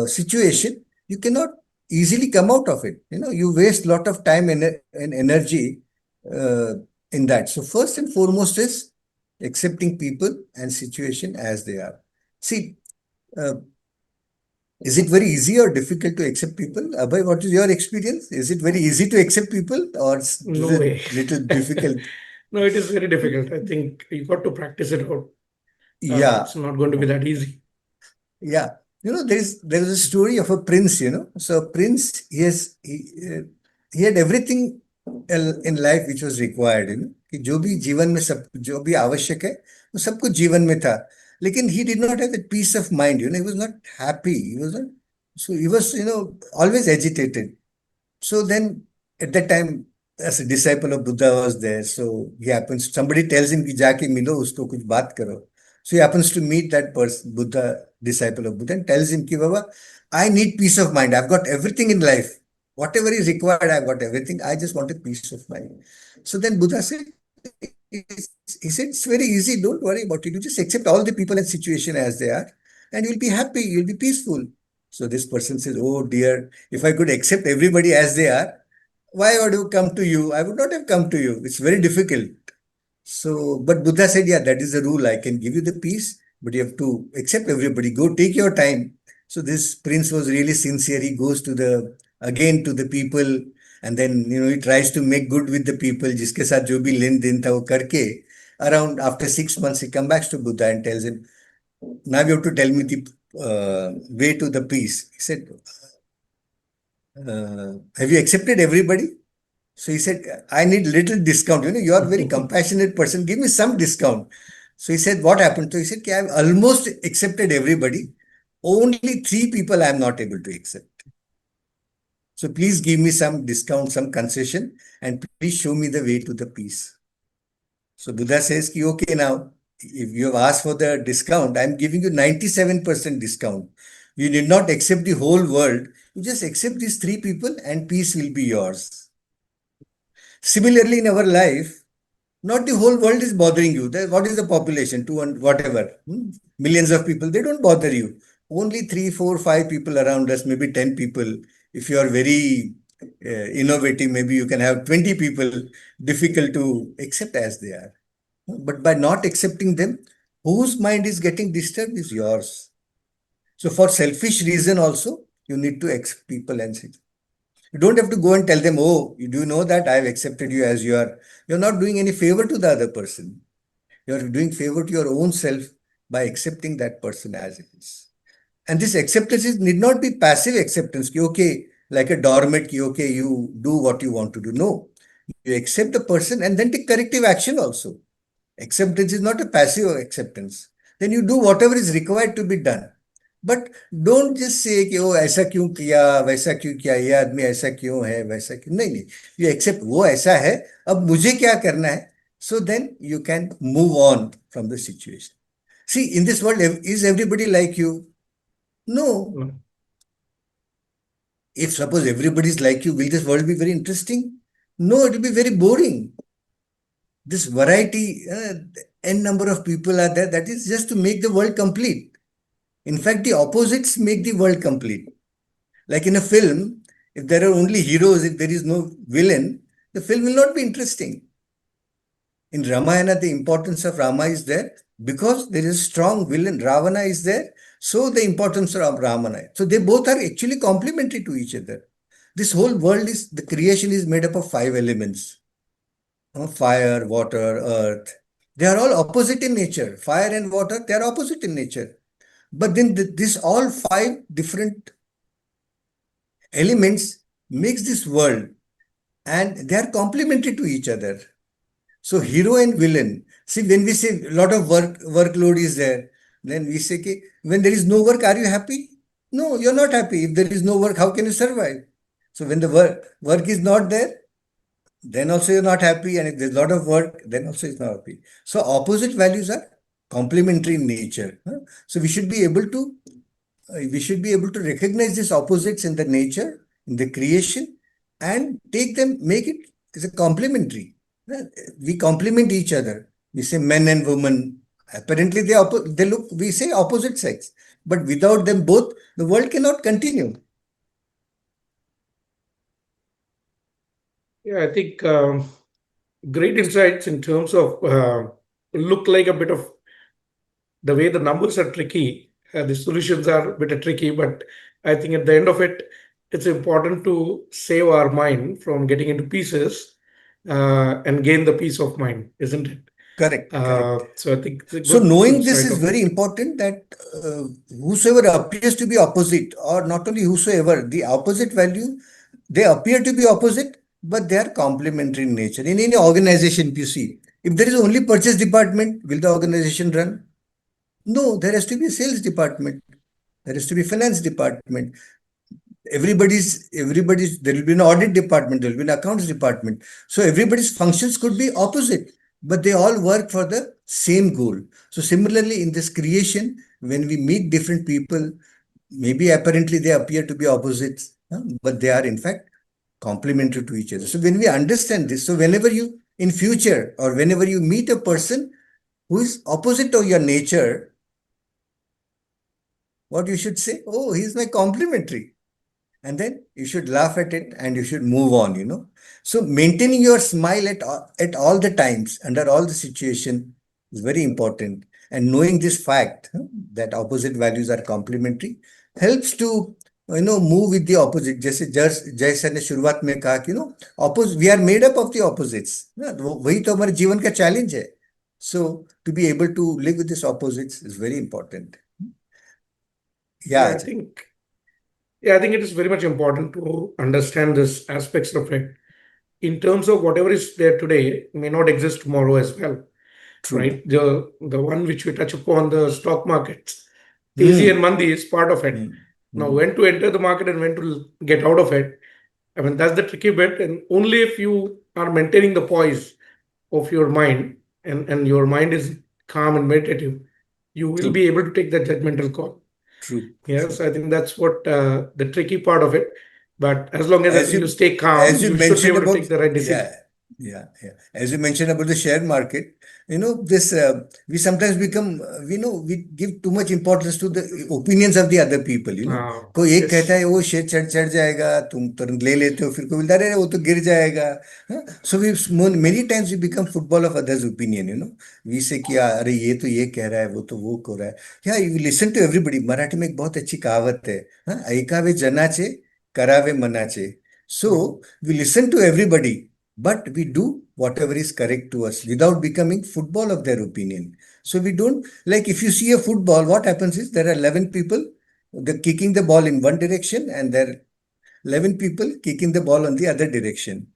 situation, you cannot easily come out of it. You waste a lot of time and energy in that. So first and foremost is accepting people and situation as they are. See, is it very easy or difficult to accept people? Abhay, what is your experience? Is it very easy to accept people or No is it way. little difficult? No, it is very difficult. I think you got to practice it out. Yeah, It's not going to be that easy. yeah. There is a story of a prince, So a prince, he had everything in life which was required, कि जो भी जीवन में सब जो भी आवश्यक है वो सब कुछ जीवन में था. लेकिन he did not have that peace of mind, he was not happy. He was always agitated. So then at that time, as a disciple of Buddha was there, so somebody tells him कि जाके मिलो उसको कुछ बात करो. So he happens to meet that person, Buddha, disciple of Buddha, and tells him कि Baba, I need peace of mind. I've got everything in life. Whatever is required, I've got everything. I just want a peace of mind. So then Buddha said, he said, it's very easy. Don't worry about it. You just accept all the people and situation as they are, and you'll be happy. You'll be peaceful. So this person says, oh dear, if I could accept everybody as they are, why would I come to you? I would not have come to you. It's very difficult. So, but Buddha said, yeah, that is the rule. I can give you the peace, but you have to accept everybody. Go take your time. So this prince was really sincere. He goes again to the people, and then, he tries to make good with the people. जिसके साथ जो भी लेन then था वो करके, around after 6 months, he comes back to Buddha and tells him, now you have to tell me the way to the peace. He said, have you accepted everybody? So he said, I need little discount. You are a very compassionate person. Give me some discount. So he said, what happened? So he said, I've almost accepted everybody. Only 3 people I am not able to accept. So please give me some discount, some concession, and please show me the way to the peace. So Buddha says, okay, now, if you have asked for the discount, I'm giving you 97% discount. You need not accept the whole world. You just accept these 3 people and peace will be yours. Similarly, in our life, not the whole world is bothering you. What is the population? 200, whatever. Millions of people, they don't bother you. Only 3, 4, 5 people around us, maybe 10 people. If you are very innovative, maybe you can have 20 people, difficult to accept as they are. But by not accepting them, whose mind is getting disturbed is yours. So for selfish reason also, you need to accept people and sit. You don't have to go and tell them, oh, you do know that I've accepted you as you are. You're not doing any favor to the other person. You're doing favor to your own self by accepting that person as it is. And this acceptance need not be passive acceptance. Okay, like a doormat, okay, you do what you want to do. No, you accept the person and then take corrective action also. Acceptance is not a passive acceptance. Then you do whatever is required to be done. But don't just say कि ओ ऐसा क्यों किया, वैसा क्यों किया, ये आदमी ऐसा क्यों है, वैसा क्यों नहीं. You accept वो ऐसा है, अब मुझे क्या करना है. So then you can move on from the situation. See, in this world, is everybody like you? No. If suppose everybody is like you, will this world be very interesting? No, it will be very boring. This variety, n number of people are there, that is just to make the world complete. In fact, the opposites make the world complete. Like in a film, if there are only heroes, if there is no villain, the film will not be interesting. In Ramayana, the importance of Rama is there because there is a strong villain. Ravana is there, so the importance of Ramana. So they both are actually complementary to each other. This whole world is, the creation is made up of 5 elements. Fire, water, earth. They are all opposite in nature. Fire and water, they are opposite in nature. But then this all 5 different elements makes this world, and they are complementary to each other. So hero and villain. See, when we say a lot of workload is there, then we say, okay, when there is no work, are you happy? No, you're not happy. If there is no work, how can you survive? So when the work is not there, then also you're not happy. And if there's a lot of work, then also it's not happy. So opposite values are complementary in nature. So we should be able to recognize these opposites in the nature, in the creation, and take them, make it as a complementary. We complement each other. We say men and women. Apparently, they look. We say opposite sex, but without them both, the world cannot continue. Yeah, I think great insights in terms of look like a bit of the way the numbers are tricky. The solutions are a bit tricky, but I think at the end of it, it's important to save our mind from getting into pieces and gain the peace of mind, isn't it? Correct. So I think it's a So good knowing this insight is of very it. important, that whosoever appears to be opposite, or not only whosoever, the opposite value, they appear to be opposite, but they are complementary in nature. In any organization, you see, if there is only purchase department, will the organization run? No, there has to be a sales department. There has to be finance department. Everybody's, there will be an audit department, there will be an accounts department. So everybody's functions could be opposite, but they all work for the same goal. So similarly, in this creation, when we meet different people, maybe apparently they appear to be opposites, but they are in fact complementary to each other. So when we understand this, so whenever you, in future, or whenever you meet a person who is opposite of your nature, what you should say, oh, he's my complementary. And then you should laugh at it and you should move on. So maintaining your smile at all the times, under all the situation, is very important. And knowing this fact, that opposite values are complementary, helps to move with the opposite. जैसे sir ने शुरुआत में कहा कि we are made up of the opposites. वही तो हमारे जीवन का challenge है. So to be able to live with these opposites is very important. I think it is very much important to understand this aspects of it. In terms of whatever is there today may not exist tomorrow as well. True. Right? The one which we touch upon, the stock markets, Tezi and Mandi is part of it. Now, when to enter the market and when to get out of it, I mean, that's the tricky bit. And only if you are maintaining the poise of your mind and your mind is calm and meditative, you will True. be able to take that judgmental call. True. Yes, I think that's what the tricky part of it. But as long as you stay calm, as you you should be mentioned able to about, take the right decision. yeah. As you mentioned about the share market, this we sometimes become, we give too much importance to the opinions of the other people. कोई एक कहता है वो share चढ़ जाएगा, तुम तुरंत ले लेते हो, फिर कोई बोलता है वो तो गिर जाएगा. So many times we become football of others' opinion. We say कि अरे ये तो ये कह रहा है, वो तो वो कह रहा है. Yeah, you listen to everybody. Marathi में एक बहुत अच्छी कहावत है, ऐकावे जनाचे करावे मनाचे. So we listen to everybody, but we do whatever is correct to us without becoming football of their opinion. So we don't, like if you see a football, what happens is there are 11 people kicking the ball in one direction and there are 11 people kicking the ball on the other direction.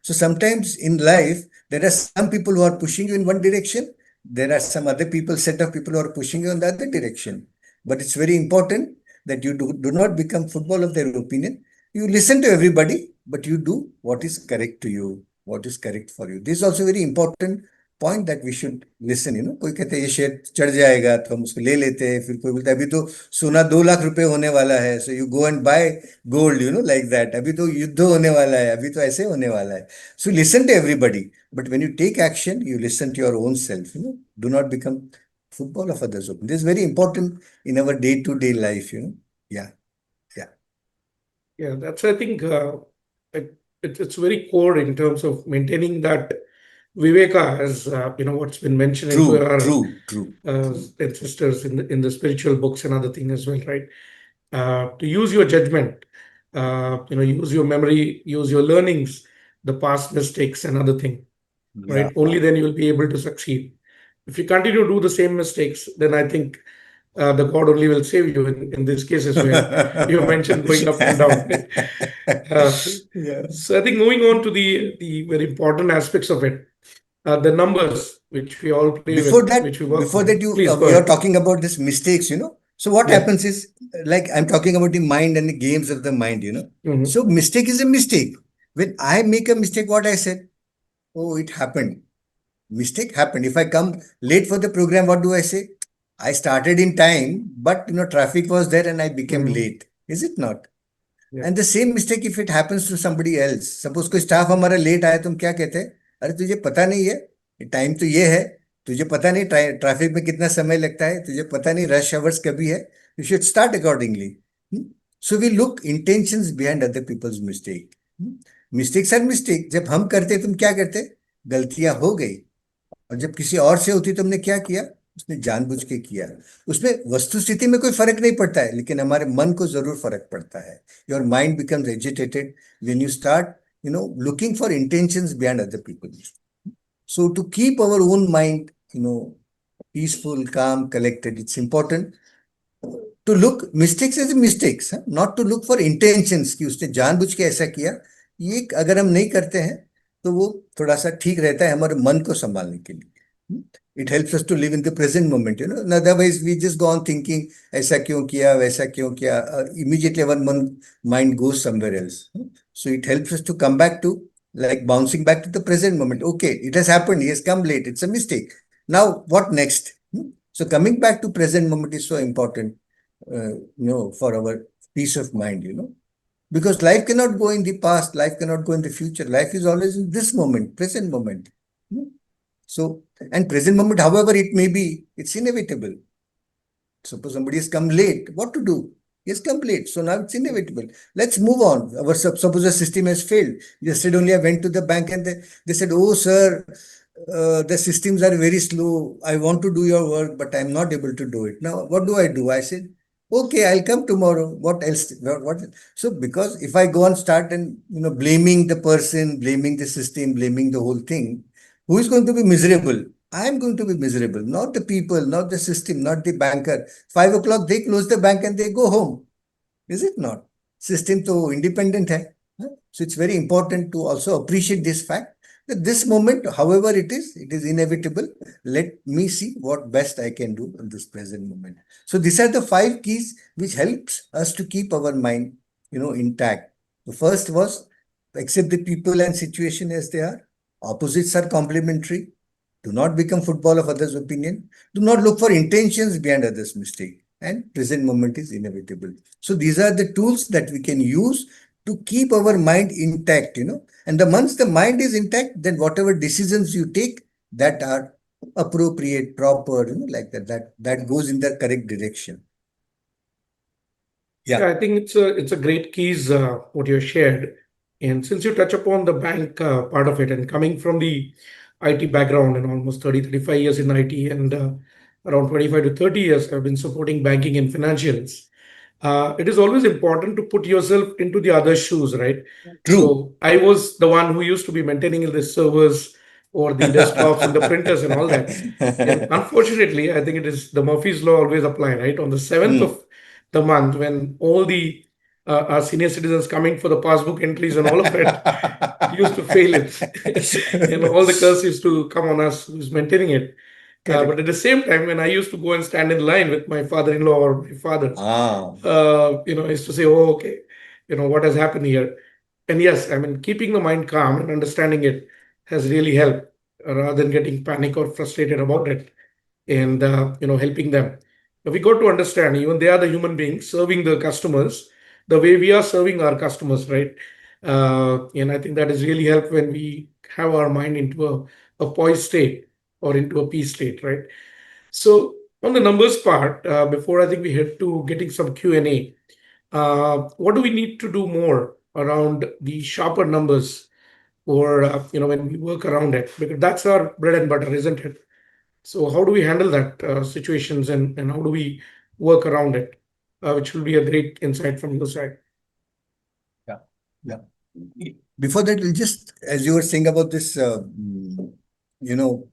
So sometimes in life, there are some people who are pushing you in one direction. There are some other people, set of people who are pushing you in the other direction. But it's very important that you do not become football of their opinion. You listen to everybody, but you do what is correct to you, what is correct for you. This is also very important point that we should listen. कोई कहते हैं ये share चढ़ जाएगा तो हम उसको ले लेते हैं, फिर कोई बोलता है अभी तो सोना 2 लाख रुपए होने वाला है, so you go and buy gold, like that. अभी तो युद्ध होने वाला है, अभी तो ऐसे होने वाला है. So listen to everybody, but when you take action, you listen to your own self. Do not become football of others' opinion. This is very important in our day-to-day life, Yeah. Yeah, that's, I think, it's very core in terms of maintaining that Viveka, as what's been mentioned into True, our true, true. ancestors in the spiritual books and other thing as well, right? To use your judgment, use your memory, use your learnings, the past mistakes and other thing, right? Yeah. Only then you will be able to succeed. If you continue to do the same mistakes, then I think the God only will save you in these cases where you mentioned going up and down. Yeah. So I think moving on to the very important aspects of it, the numbers which we all play Before with, that, which we work before that, on. Please go you're ahead. talking about this mistakes, So what Yeah. happens is, like I'm talking about the mind and the games of the mind, Mhm. So mistake is a mistake. When I make a mistake, what I said, oh, it happened. Mistake happened. If I come late for the program, what do I say? I started in time, but traffic was there and I became Mhm. late. Is it not? Yeah. And the same mistake if it happens to somebody else. Suppose कोई staff हमारा late आया, तुम क्या कहते हैं? अरे तुझे पता नहीं है, टाइम तो ये है, तुझे पता नहीं ट्रैफिक में कितना समय लगता है, तुझे पता नहीं रश आवर्स कभी है. You should start accordingly. So we look intentions behind other people's mistake. Mistakes are mistake. जब हम करते तुम क्या करते? गलतियां हो गई. और जब किसी और से होती तुमने क्या किया? उसने जानबूझ के किया. उसमें वस्तु स्थिति में कोई फर्क नहीं पड़ता है, लेकिन हमारे मन को जरूर फर्क पड़ता है. Your mind becomes agitated when you start looking for intentions behind other people. So to keep our own mind peaceful, calm, collected, it's important to look mistakes as mistakes, not to look for intentions कि उसने जानबूझ के ऐसा किया. ये अगर हम नहीं करते हैं तो वो थोड़ा सा ठीक रहता है हमारे मन को संभालने के लिए. It helps us to live in the present moment, And otherwise we just go on thinking ऐसा क्यों किया, वैसा क्यों किया. Immediately our mind goes somewhere else. So it helps us to come back to, like, bouncing back to the present moment. Okay, it has happened. He has come late. It's a mistake. Now what next? So coming back to present moment is so important, for our peace of mind, because life cannot go in the past, life cannot go in the future. Life is always in this moment, present moment. So, and present moment, however it may be, it's inevitable. Suppose somebody has come late, what to do? He has come late, so now it's inevitable. Let's move on. Suppose the system has failed. Yesterday only I went to the bank and they said, oh sir, the systems are very slow. I want to do your work, but I'm not able to do it. Now, what do? I said, okay, I'll come tomorrow. What else? What? So, because if I go and start and blaming the person, blaming the system, blaming the whole thing, who is going to be miserable? I am going to be miserable, not the people, not the system, not the banker. 5 o'clock they close the bank and they go home. Is it not? System to independent hai. So it's very important to also appreciate this fact that this moment, however it is inevitable. Let me see what best I can do in this present moment. So these are the 5 keys which helps us to keep our mind, intact. The first was accept the people and situation as they are. Opposites are complementary. Do not become football of others' opinion. Do not look for intentions behind others' mistake. And present moment is inevitable. So these are the tools that we can use to keep our mind intact, And once the mind is intact, then whatever decisions you take that are appropriate, proper, like that goes in the correct direction. Yeah, I think it's a great keys what you shared. And since you touch upon the bank part of it, and coming from the IT background and almost 30, 35 years in IT and around 25 to 30 years, I've been supporting banking and financials. It is always important to put yourself into the other shoes, right? True. So I was the one who used to be maintaining the servers or the desktops and the printers and all that. And unfortunately, I think it is the Murphy's Law always apply, right? On the 7th of the month, when all the our senior citizens coming for the passbook entries and all of it used to fail it. And all the curse used to come on us who's maintaining it. But at the same time, when I used to go and stand in line with my father-in-law or my father, I used to say, oh, okay, what has happened here? And yes, I mean, keeping the mind calm and understanding it has really helped rather than getting panic or frustrated about it and, helping them. We got to understand, even they are the human beings serving the customers the way we are serving our customers, right? And I think that has really helped when we have our mind into a poised state or into a peace state, right? So On the numbers part, before I think we head to getting some Q&A, what do we need to do more around the sharper numbers, or when we work around it, because that's our bread and butter, isn't it? So how do we handle that situations, and how do we work around it, which will be a great insight from your side. Yeah. Yeah. Before that, we'll just, as you were saying about this, you know,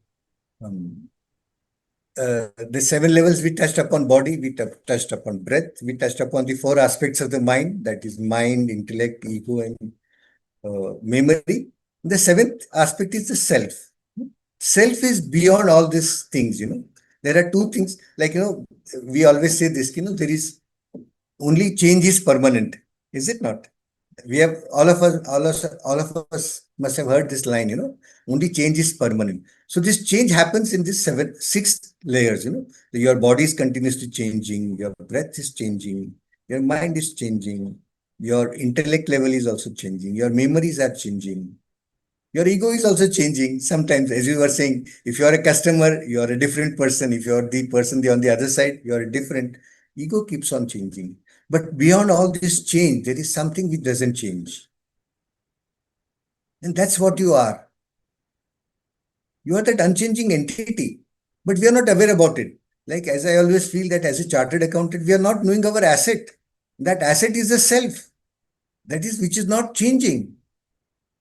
the 7 levels we touched upon body, we touched upon breath, we touched upon the 4 aspects of the mind, that is mind, intellect, ego, and memory. The 7th aspect is the self. Self is beyond all these things, There are 2 things, like, we always say this, there is only change is permanent, is it not? We have all of us must have heard this line, only change is permanent. So this change happens in this 6 layers, Your body is continuously changing, your breath is changing, your mind is changing, your intellect level is also changing, your memories are changing, your ego is also changing. Sometimes, as you were saying, if you are a customer, you are a different person. If you are the person on the other side, you are a different. Ego keeps on changing. But beyond all this change, there is something which doesn't change. And that's what you are. You are that unchanging entity. But we are not aware about it. Like, as I always feel that as a chartered accountant, we are not knowing our asset. That asset is the self. That is, which is not changing.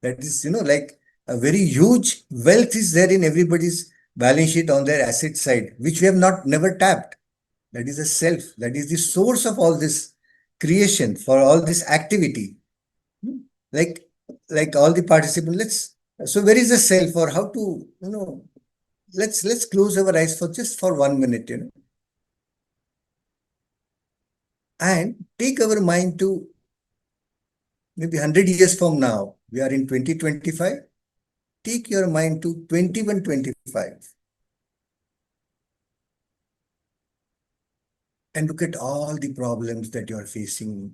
That is, like a very huge wealth is there in everybody's balance sheet on their asset side, which we have never tapped. That is the self. That is the source of all this creation, for all this activity. Like all the participants, so where is the self, or how to, let's close our eyes for 1 minute, and take our mind to maybe 100 years from now. We are in 2025. Take your mind to 2125 and look at all the problems that you are facing,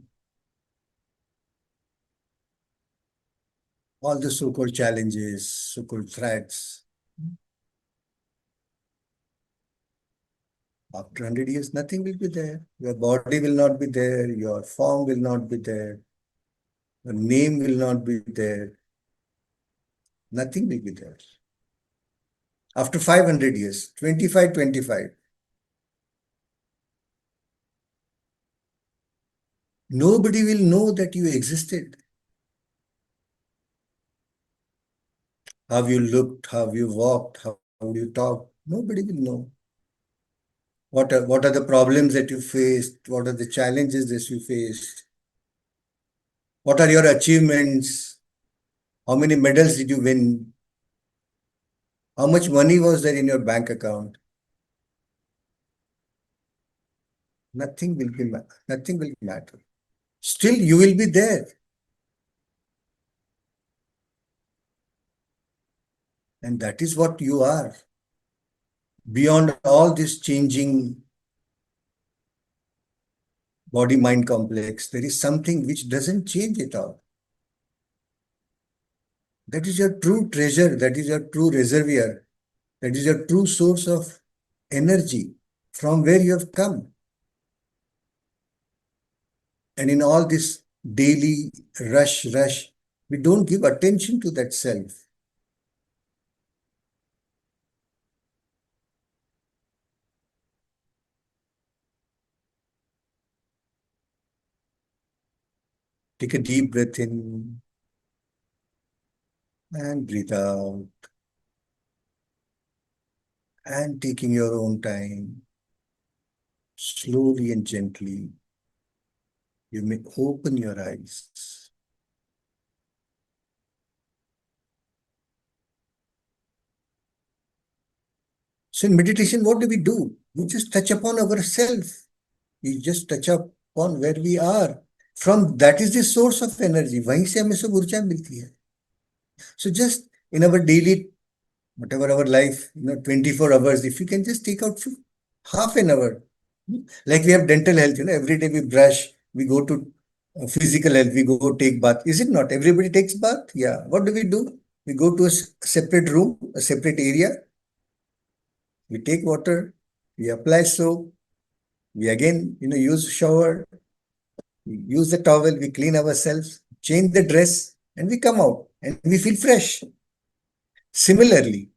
all the so-called challenges, so-called threats. After 100 years, nothing will be there. Your body will not be there. Your form will not be there. Your name will not be there. Nothing will be there. After 500 years, 2525, nobody will know that you existed. How you looked, how you walked, how you talked, nobody will know. What are the problems that you faced? What are the challenges that you faced? What are your achievements? How many medals did you win? How much money was there in your bank account? Nothing will matter. Still, you will be there. And that is what you are. Beyond all this changing body-mind complex, there is something which doesn't change at all. That is your true treasure. That is your true reservoir. That is your true source of energy from where you have come. And in all this daily rush, we don't give attention to that self. Take a deep breath in and breathe out. And taking your own time, slowly and gently, you may open your eyes. So in meditation, what do? We just touch upon ourselves. We just touch upon where we are. From that is the source of energy. वहीं से हमें सब ऊर्जा मिलती है. So just in our daily, whatever our life, 24 hours, if you can just take out half an hour. Like we have dental health, every day we brush, we go to physical health, we go take bath. Is it not? Everybody takes bath? Yeah. What do? We go to a separate room, a separate area. We take water, we apply soap, we again, use shower, we use the towel, we clean ourselves, change the dress, and we come out and we feel fresh. Similarly,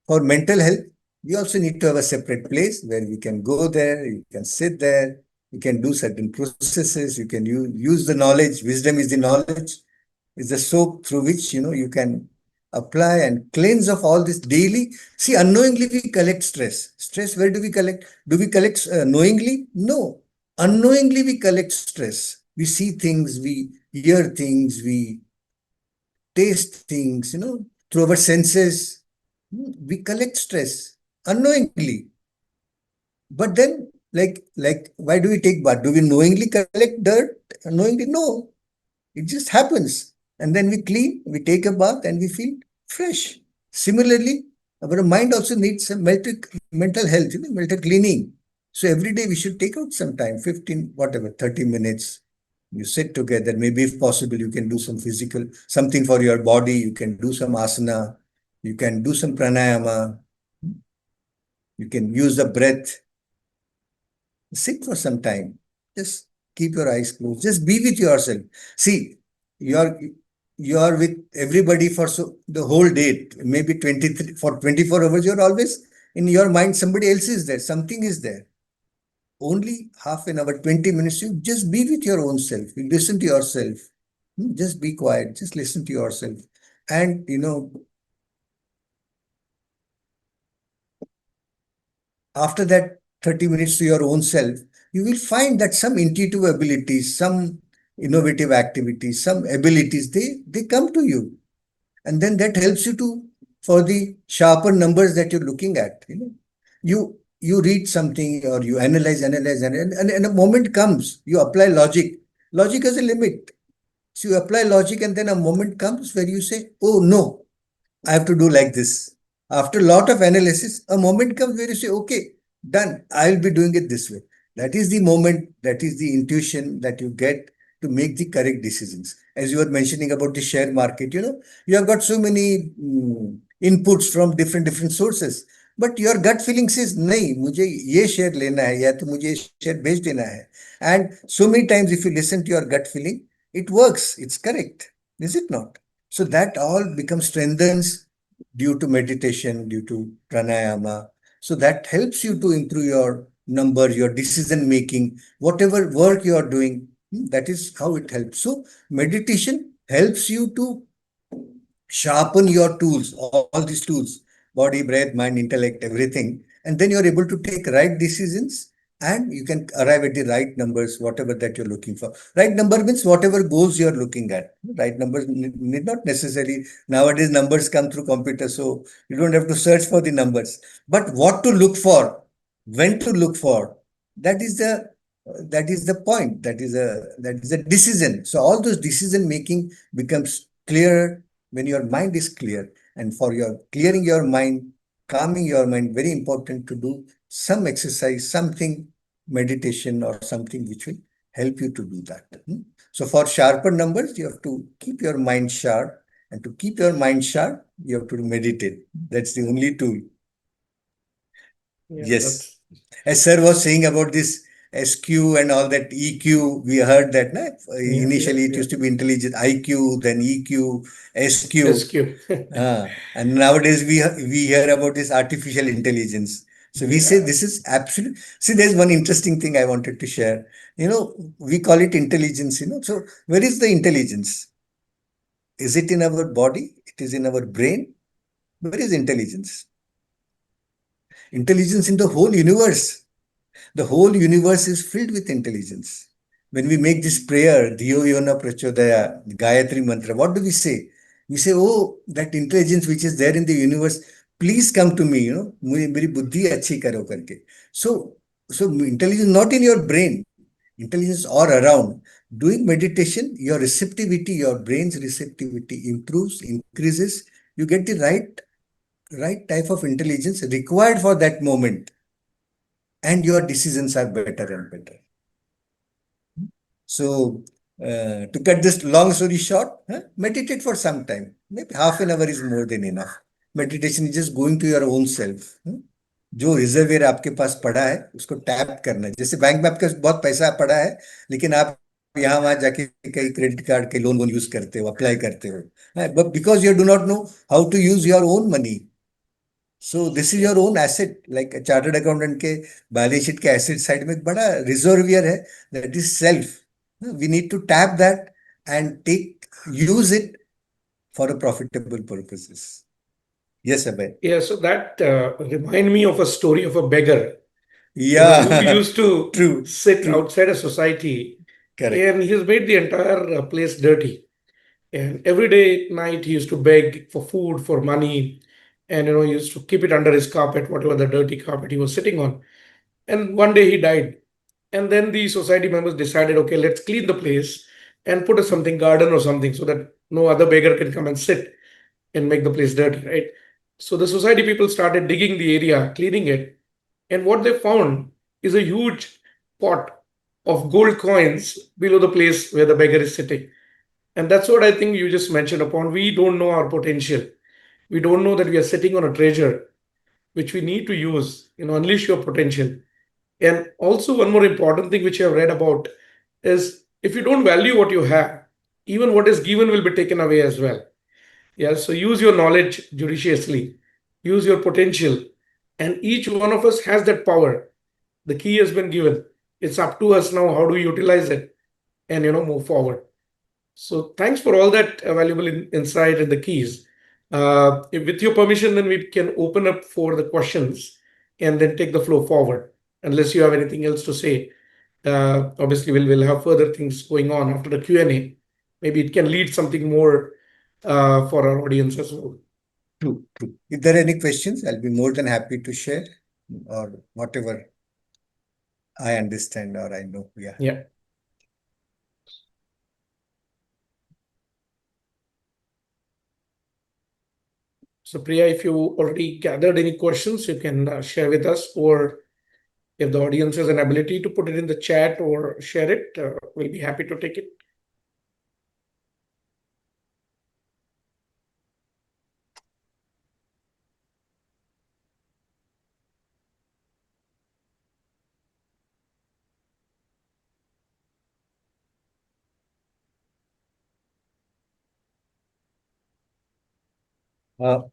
for mental health, we also need to have a separate place where we can go there, you can sit there, you can do certain processes, you can use the knowledge. Wisdom is the knowledge, is the soap through which, you can apply and cleanse of all this daily. See, unknowingly we collect stress. Stress, where do we collect? Do we collect knowingly? No. Unknowingly we collect stress. We see things, we hear things, we taste things, through our senses. We collect stress unknowingly. But then, why do we take bath? Do we knowingly collect dirt? Unknowingly? No. It just happens. And then we clean, we take a bath, and we feel fresh. Similarly, our mind also needs some mental health, mental cleaning. So every day we should take out some time, 15, whatever, 30 minutes. You sit together. Maybe if possible, you can do some physical, something for your body. You can do some asana. You can do some pranayama. You can use the breath. Sit for some time. Just keep your eyes closed. Just be with yourself. See, you are with everybody for the whole day. Maybe 23 for 24 hours. You're always in your mind. Somebody else is there. Something is there. Only half an hour, 20 minutes. You just be with your own self. You listen to yourself. Just be quiet. Just listen to yourself. And after that 30 minutes to your own self, you will find that some intuitive abilities, some innovative activities, some abilities, they come to you. And then that helps you for the sharper numbers that you're looking at. You read something or you analyze, and a moment comes, you apply logic. Logic has a limit. So you apply logic, and then a moment comes where you say, oh no, I have to do like this. After a lot of analysis, a moment comes where you say, okay, done. I'll be doing it this way. That is the moment, that is the intuition that you get to make the correct decisions. As you were mentioning about the share market, you have got so many inputs from different sources. But your gut feeling says, nahi, mujhe ye share lena hai, ya to mujhe ye share bech dena hai. And so many times, if you listen to your gut feeling, it works, it's correct. Is it not? So that all becomes strengthens due to meditation, due to pranayama. So that helps you to improve your number, your decision making, whatever work you are doing. That is how it helps. So meditation helps you to sharpen your tools, all these tools, body, breath, mind, intellect, everything. And then you're able to take right decisions and you can arrive at the right numbers, whatever that you're looking for. Right number means whatever goals you're looking at. Right numbers need not necessarily, nowadays numbers come through computer, so you don't have to search for the numbers. But what to look for, when to look for, that is the point. That is a decision. So all those decision making becomes clearer when your mind is clear. And for your clearing your mind, calming your mind, very important to do some exercise, something, meditation or something which will help you to do that. So for sharper numbers, you have to keep your mind sharp. And to keep your mind sharp, you have to meditate. That's the only tool. Yeah, Yes. As sir was saying about this SQ and all that EQ, we heard that initially it used to be intelligent IQ, then EQ, SQ. SQ. And nowadays we hear about this artificial intelligence. So we say this is absolute. See, there's one interesting thing I wanted to share. We call it intelligence, So where is the intelligence? Is it in our body? It is in our brain. Where is intelligence? Intelligence in the whole universe. The whole universe is filled with intelligence. When we make this prayer, Dhiyo Yona Prachodaya, Gayatri Mantra, what do we say? We say, oh, that intelligence which is there in the universe, please come to me, Meri buddhi achhi karo karke. So intelligence not in your brain, intelligence all around. Doing meditation, your receptivity, your brain's receptivity improves, increases. You get the right type of intelligence required for that moment. And your decisions are better and better. So, to cut this long story short, meditate for some time. Maybe half an hour is more than enough. Meditation is just going to your own self. जो reservoir आपके पास पड़ा है उसको tap करना है। जैसे bank में आपके पास बहुत पैसा पड़ा है, लेकिन आप यहाँ वहां जाके कई क्रेडिट कार्ड के लोन यूज करते हो, अप्लाई करते हो, but because you do not know how to use your own money. So this is your own asset. Like chartered accountant के बैलेंस शीट के एसेट साइड में एक बड़ा रिजर्वियर है, that is self. We need to tap that and take use it for a profitable purposes. Yes Abhay. Yeah, so that remind me of a story of a beggar, who Yeah, used to true, sit true, outside a society, correct. and he's made the entire place dirty. And every day at night, he used to beg for food, for money, and he used to keep it under his carpet, whatever the dirty carpet he was sitting on. And one day he died. And then the society members decided, okay, let's clean the place and put a something garden or something so that no other beggar can come and sit and make the place dirty, right? So the society people started digging the area, cleaning it, and what they found is a huge pot of gold coins below the place where the beggar is sitting. And that's what I think you just mentioned upon. We don't know our potential. We don't know that we are sitting on a treasure which we need to use, unleash your potential. And also, one more important thing which I have read about is if you don't value what you have, even what is given will be taken away as well. Yeah, so use your knowledge judiciously, use your potential, and each one of us has that power. The key has been given. It's up to us now how do we utilize it and move forward. So thanks for all that valuable insight and the keys. With your permission, then we can open up for the questions and then take the flow forward. Unless you have anything else to say, obviously we'll have further things going on after the Q&A. Maybe it can lead something more for our audience as well. True, true. If there are any questions, I'll be more than happy to share or whatever I understand or I know. Yeah. Yeah. So Priya, if you already gathered any questions, you can share with us, or if the audience has an ability to put it in the chat or share it, we'll be happy to take it.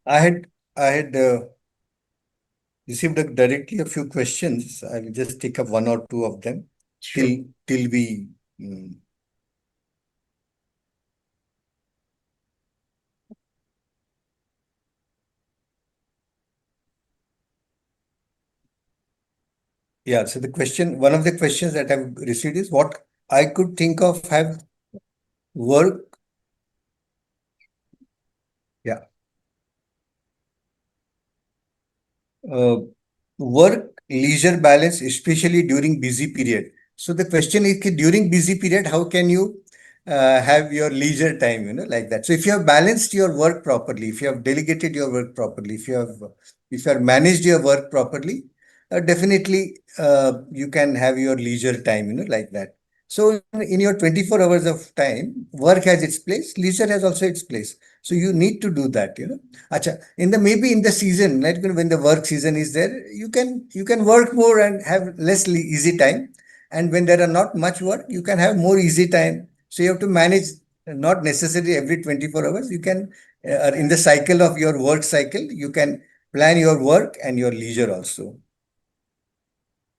I had received directly a few questions. I will just take up one or two of them Sure. till we. mm, Yeah, so one of the questions that I've received is what I could think of have work. Yeah. Uh, Work leisure balance, especially during busy period. So the question is, during busy period, how can you have your leisure time, like that. So if you have balanced your work properly, if you have delegated your work properly, if you have managed your work properly, definitely you can have your leisure time, like that. So in your 24 hours of time, work has its place, leisure has also its place. So you need to do that, Acha, maybe in the season, like when the work season is there, you can work more and have less easy time. And when there are not much work, you can have more easy time. So you have to manage, not necessarily every 24 hours. You can, in the cycle of your work cycle, you can plan your work and your leisure also.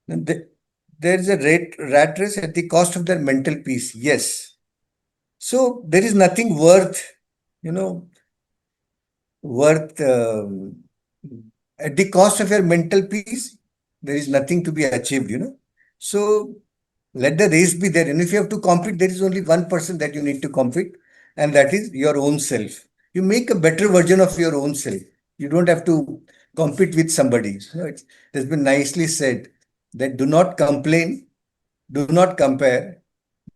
And there is a rat race at the cost of their mental peace. Yes. So there is nothing you know, worth at the cost of your mental peace. There is nothing to be achieved. So let the race be there. And if you have to compete, there is only one person that you need to compete, and that is your own self. You make a better version of your own self. You don't have to compete with somebody. It has been nicely said that do not complain, do not compare,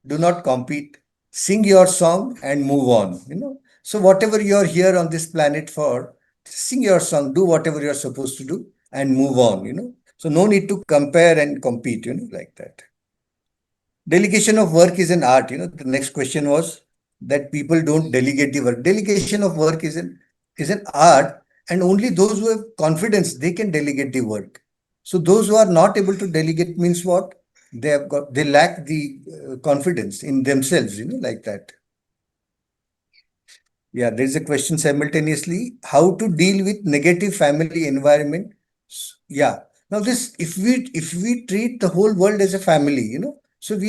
do not compete, sing your song and move on. So whatever you're here on this planet for, sing your song, do whatever you're supposed to do and move on. So no need to compare and compete, like that. Delegation of work is an art. The next question was that people don't delegate the work. Delegation of work is an art, and only those who have confidence, they can delegate the work. So those who are not able to delegate means what? They lack the confidence in themselves, like that. Yeah, there's a question simultaneously, how to deal with negative family environment. Yeah. Now this, if we treat the whole world as a family, so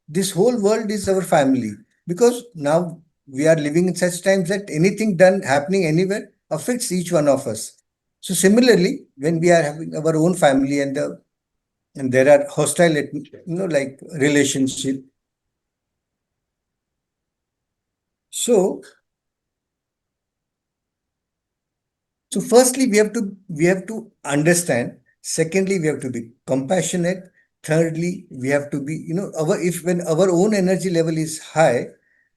this whole world is our family, because now we are living in such times that anything done happening anywhere affects each one of us. So similarly, when we are having our own family and there are hostile, like relationship. So firstly, we have to understand. Secondly, we have to be compassionate. Thirdly, we have to be, when our own energy level is high,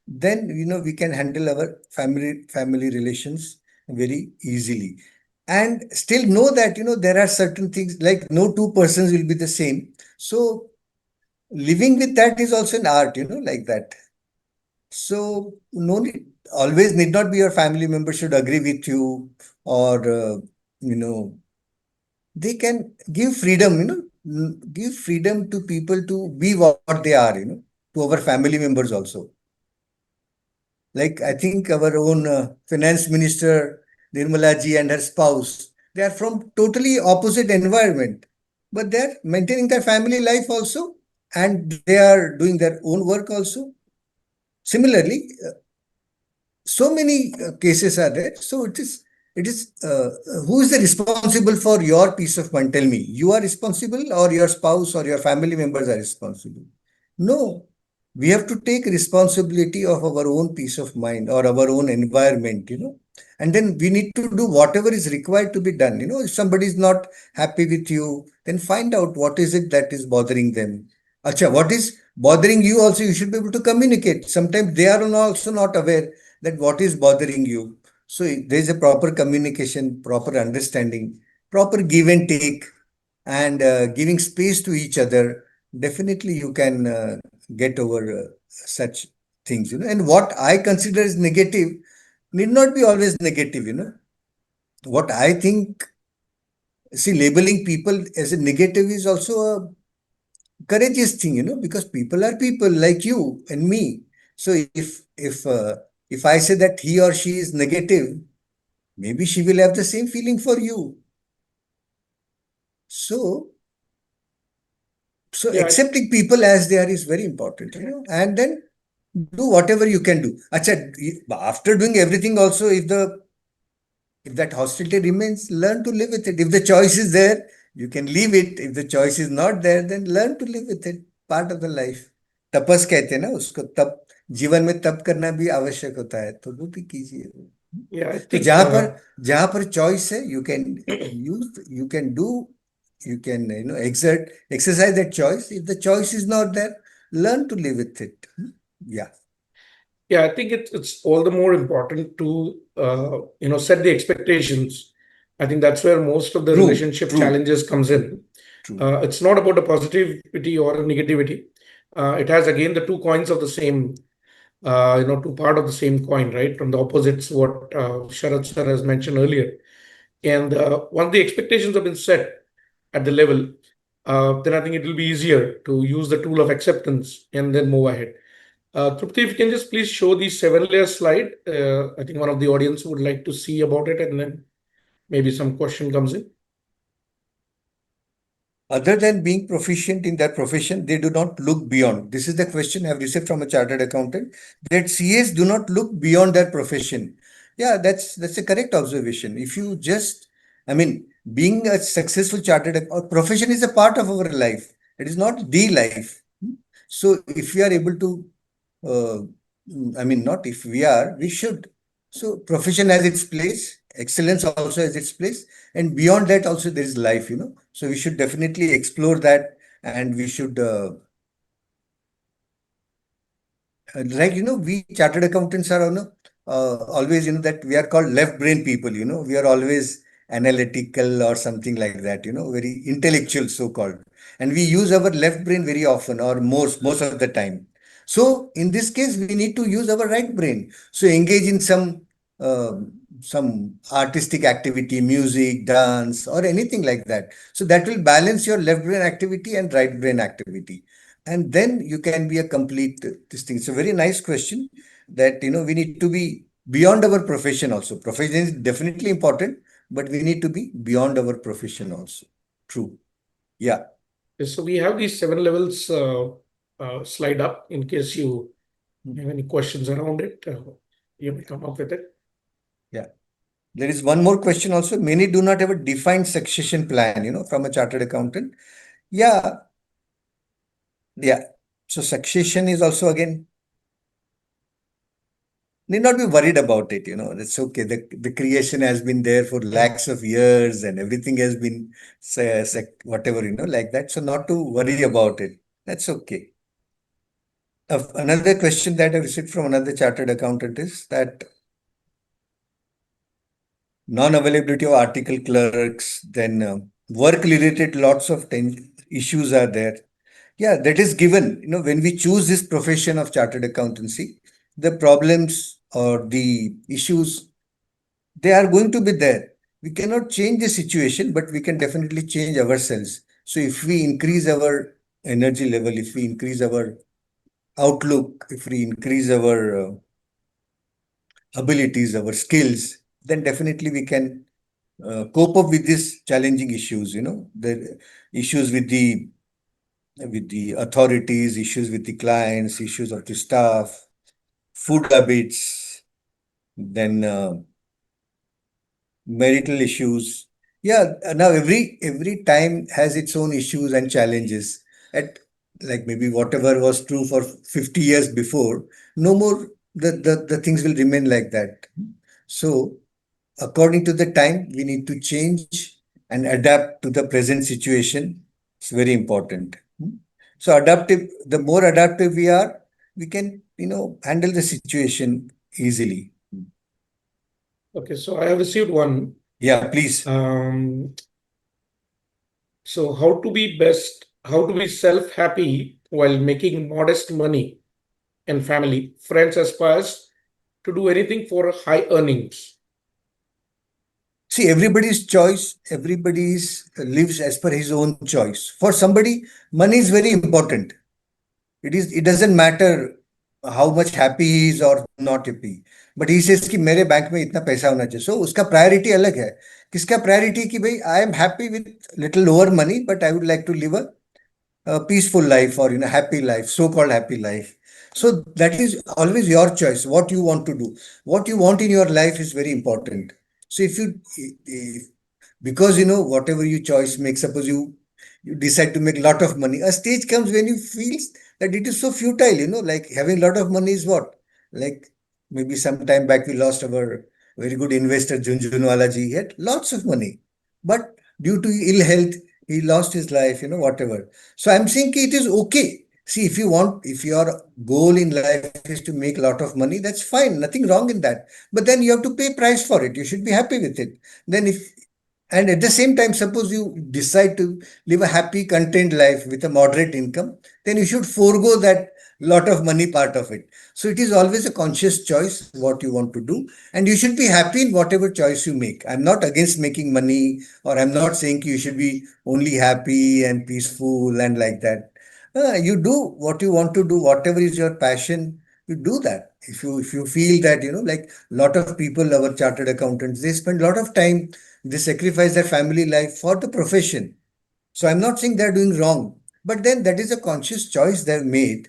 then we can handle our family relations very easily. And still know that there are certain things, like no two persons will be the same. So living with that is also an art, like that. So no need, always need not be your family member should agree with you, or you know they can give freedom, give freedom to people to be what they are, to our family members also. Like I think our own finance minister Nirmala ji and her spouse, they are from totally opposite environment, but they are maintaining their family life also, and they are doing their own work also. Similarly, so many cases are there. So it is who is the responsible for your peace of mind? Tell me, you are responsible, or your spouse or your family members are responsible? No, we have to take responsibility of our own peace of mind or our own environment, and then we need to do whatever is required to be done. If somebody is not happy with you, then find out what is it that is bothering them. Acha, what is bothering you also, you should be able to communicate. Sometimes they are also not aware that what is bothering you. So there is a proper communication, proper understanding, proper give and take, and giving space to each other. Definitely, you can get over such things. And what I consider as negative need not be always negative. What I think, see, labeling people as a negative is also a courageous thing, because people are people like you and me. So if I say that he or she is negative, maybe she will have the same feeling for you. So Yeah, accepting people as they are is very important, and then do whatever you can do. Acha, after doing everything also, if that hostility remains, learn to live with it. If the choice is there, you can leave it. If the choice is not there, then learn to live with it. Part of the life. तपस कहते हैं ना उसको, तप जीवन में तप करना भी आवश्यक होता है, तो वो भी कीजिए. yeah, I तो think जहां पर चॉइस है, you can do, you can exercise that choice. If the choice is not there, learn to live with it. Yeah. yeah, I think it's all the more important to set the expectations. I think that's where most of the True, relationship true, challenges comes in. true. It's not about a positivity or a negativity. It has again the two coins of the same, two part of the same coin, right? From the opposites, what Sharad sir has mentioned earlier. And once the expectations have been set at the level, then I think it will be easier to use the tool of acceptance and then move ahead. Trupti, if you can just please show the 7-layer slide. I think one of the audience would like to see about it, and then maybe some question comes in. Other than being proficient in their profession, they do not look beyond. This is the question I've received from a chartered accountant, that CAs do not look beyond their profession. Yeah, that's a correct observation. If you just, I mean, being a successful profession is a part of our life. It is not the life. So if we are able to, not if we are, we should. So profession has its place, excellence also has its place, and beyond that also there is life, So we should definitely explore that, and we should, we chartered accountants are, always, that we are called left brain people, we are always analytical or something like that, very intellectual, so called. And we use our left brain very often, or most of the time. So in this case, we need to use our right brain. So engage in some some artistic activity, music, dance, or anything like that. So that will balance your left brain activity and right brain activity. And then you can be a complete this thing. It's a very nice question that, we need to be beyond our profession also. Profession is definitely important, but we need to be beyond our profession also. True. Yeah. So we have these 7 levels slide up in case you have any questions around it. You may come up with it. Yeah. There is one more question also. Many do not have a defined succession plan, from a chartered accountant. Yeah. Yeah. So succession is also again, need not be worried about it, That's okay. The creation has been there for lakhs of years and everything has been whatever, like that. So not to worry about it. That's okay. Another question that I received from another chartered accountant is that non-availability of article clerks, then work-related lots of issues are there. Yeah, that is given. When we choose this profession of chartered accountancy, the problems or the issues, they are going to be there. We cannot change the situation, but we can definitely change ourselves. So if we increase our energy level, if we increase our outlook, if we increase our abilities, our skills, then definitely we can cope up with these challenging issues, the issues with the authorities, issues with the clients, issues of the staff, food habits, then marital issues. Yeah, now every time has its own issues and challenges. At like maybe whatever was true for 50 years before, no more the things will remain like that. So according to the time, we need to change and adapt to the present situation. It's very important. So the more adaptive we are, we can, handle the situation easily. Okay, so I have received one. Yeah, please. So how to be self-happy while making modest money and family? Friends aspires to do anything for high earnings. See, everybody's choice, everybody's lives as per his own choice. For somebody, money is very important. It doesn't matter how much happy he is or not happy. But he says कि मेरे bank में इतना पैसा होना चाहिए. So उसका priority अलग है. किसका priority कि भाई I am happy with little lower money, but I would like to live a peaceful life or happy life, so-called happy life. So that is always your choice, what you want to do. What you want in your life is very important. So because whatever you choice make, suppose you decide to make a lot of money, a stage comes when you feel that it is so futile, like having a lot of money is what? Like maybe some time back we lost our very good investor Junjunwala ji. He had lots of money, but due to ill health, he lost his life, whatever. So I'm saying it is okay. See, if your goal in life is to make a lot of money, that's fine. Nothing wrong in that. But then you have to pay price for it. You should be happy with it. And at the same time, suppose you decide to live a happy, content life with a moderate income, then you should forego that lot of money part of it. So it is always a conscious choice what you want to do, and you should be happy in whatever choice you make. I'm not against making money, or I'm not saying you should be only happy and peaceful and like that. You do what you want to do, whatever is your passion, you do that. If you feel that, like a lot of people, our chartered accountants, they spend a lot of time, they sacrifice their family life for the profession. So I'm not saying they're doing wrong, but then that is a conscious choice they've made,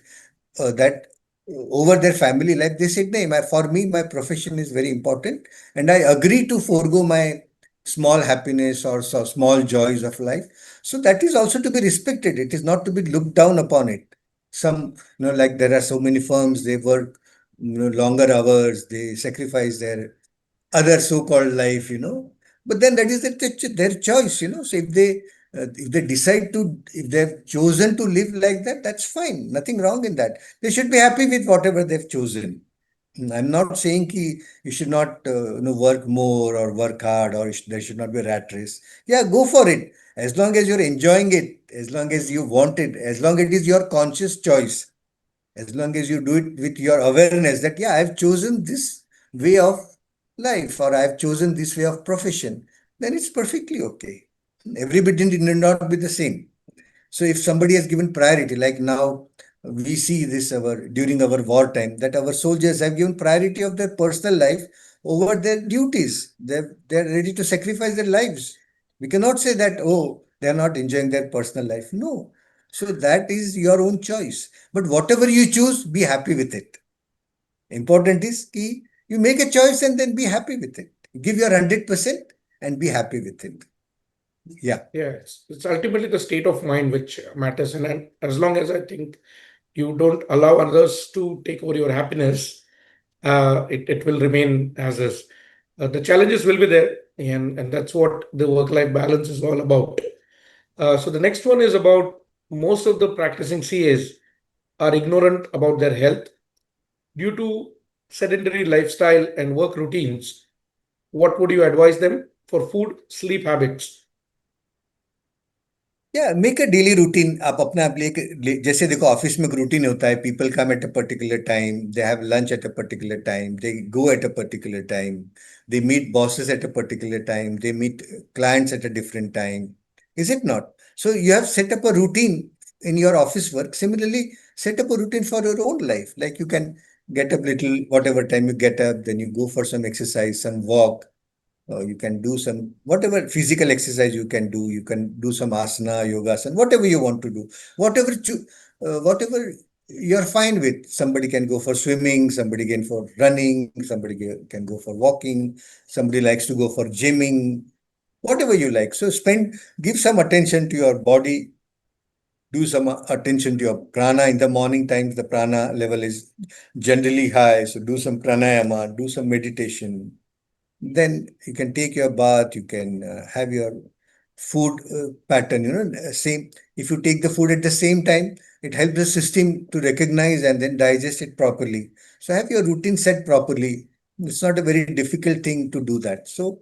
that over their family life. They said, no, for me, my profession is very important, and I agree to forego my small happiness or small joys of life. So that is also to be respected. It is not to be looked down upon it. Some, like there are so many firms, they work, longer hours, they sacrifice their other so-called life, but then that is their choice, So if they decide to, if they've chosen to live like that, that's fine. Nothing wrong in that. They should be happy with whatever they've chosen. I'm not saying you should not work more or work hard, or there should not be a rat race. Yeah, go for it. As long as you're enjoying it, as long as you want it, as long as it is your conscious choice, as long as you do it with your awareness that, yeah, I've chosen this way of life, or I've chosen this way of profession, then it's perfectly okay. Everybody need not be the same. So if somebody has given priority, like now we see this during our wartime, that our soldiers have given priority of their personal life over their duties. They're ready to sacrifice their lives. We cannot say that, oh, they're not enjoying their personal life. No. So that is your own choice. But whatever you choose, be happy with it. Important is key. You make a choice and then be happy with it. Give your 100% and be happy with it. Yeah. Yeah, it's ultimately the state of mind which matters. And as long as I think you don't allow others to take over your happiness, it will remain as is. The challenges will be there, and that's what the work-life balance is all about. So the next one is about most of the practicing CAs are ignorant about their health due to sedentary lifestyle and work routines. What would you advise them for food, sleep habits? या make a daily routine आप अपने आप जैसे देखो office में एक routine होता है people come at a particular time they have lunch at a particular time they go at a particular time they meet bosses at a particular time they meet clients at a different time, is it not? So you have set up a routine in your office work. Similarly, set up a routine for your own life, like you can get up little whatever time you get up, then you go for some exercise, some walk. You can do some whatever physical exercise you can do. You can do some asana, yoga, whatever you want to do. Whatever you're fine with. Somebody can go for swimming, somebody can for running, can go for walking, somebody likes to go for gymming, whatever you like. So give some attention to your body, do some attention to your prana. In the morning times, the prana level is generally high. So do some pranayama, do some meditation. Then you can take your bath, you can have your food pattern, same. If you take the food at the same time, it helps the system to recognize and then digest it properly. So have your routine set properly. It's not a very difficult thing to do that. So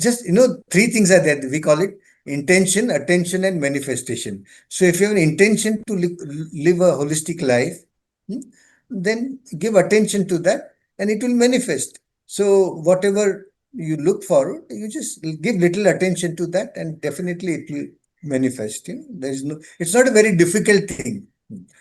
just, three things are there. We call it intention, attention, and manifestation. So if you have an intention to live a holistic life, hmm, then give attention to that and it will manifest. So whatever you look for, you just give little attention to that and definitely it will manifest. It's not a very difficult thing.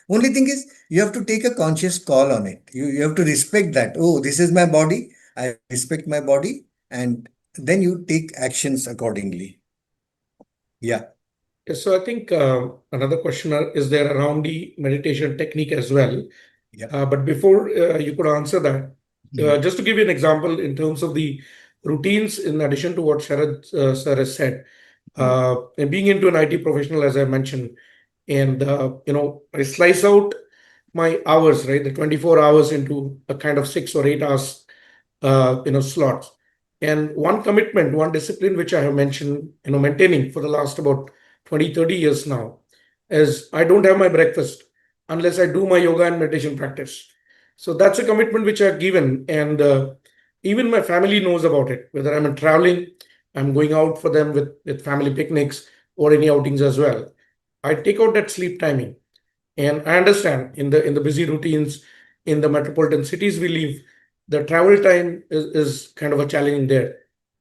Only thing is you have to take a conscious call on it. You have to respect that. Oh, this is my body. I respect my body. And then you take actions accordingly. Yeah. Yes, so I think another question is there around the meditation technique as well. Yeah. But before you could answer that, Mhm. just to give you an example in terms of the routines, in addition to what Sharad sir has said, and being into an IT professional, as I mentioned, and I slice out my hours, right, the 24 hours into a kind of 6 or 8 hours, slots. And one commitment, one discipline which I have mentioned, maintaining for the last about 20, 30 years now, is I don't have my breakfast unless I do my yoga and meditation practice. So that's a commitment which I've given. And even my family knows about it, whether I'm traveling, I'm going out for them with family picnics or any outings as well. I take out that sleep timing. And I understand in the busy routines in the metropolitan cities we live, the travel time is kind of a challenge there.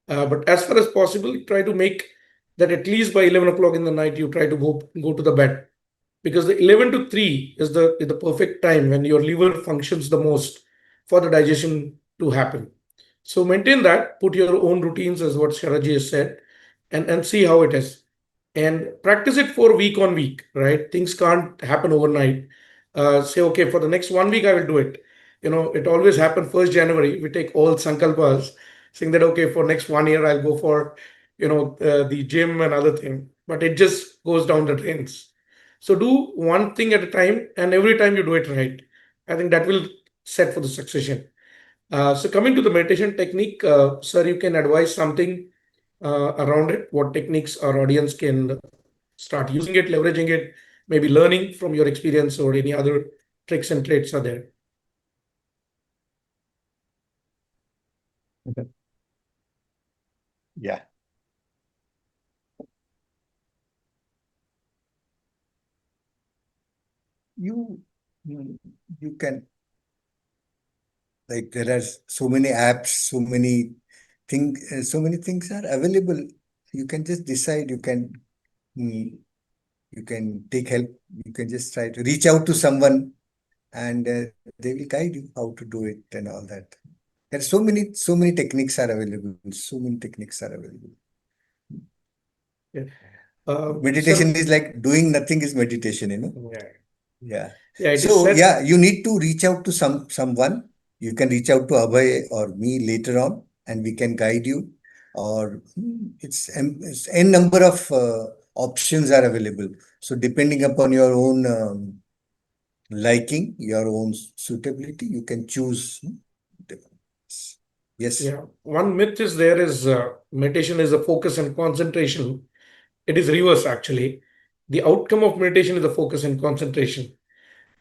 But as far as possible, try to make that at least by 11 o'clock in the night, you try to go to the bed, because the 11 to 3 is the perfect time when your liver functions the most for the digestion to happen. So maintain that, put your own routines as what Sharaji has said, and see how it is. And practice it for week on week, right? Things can't happen overnight. Say, okay, for the next 1 week, I will do it. It always happen 1st January. We take all sankalpas, saying that, okay, for next 1 year, I'll go for, the gym and other thing. But it just goes down the drains. So do one thing at a time, and every time you do it right, I think that will set for the succession. So coming to the meditation technique, sir, you can advise something around it. What techniques our audience can start using it, leveraging it, maybe learning from your experience, or any other tricks and traits are there? Okay. Yeah. You you can Like there are so many apps, so many things are available. You can just decide. Mm, you can take help. You can just try to reach out to someone, and they will guide you how to do it and all that. There are so many techniques are available. So many techniques are available. Yeah. Meditation is like doing nothing is meditation, Yeah. Yeah. Yeah, it is So said. yeah, you need to reach out to someone. You can reach out to Abhay or me later on, and we can guide you. Or it's n number of options are available. So depending upon your own liking, your own suitability, you can choose. Yes. Yeah, one myth is there is meditation is a focus and concentration. It is reverse actually. The outcome of meditation is the focus and concentration.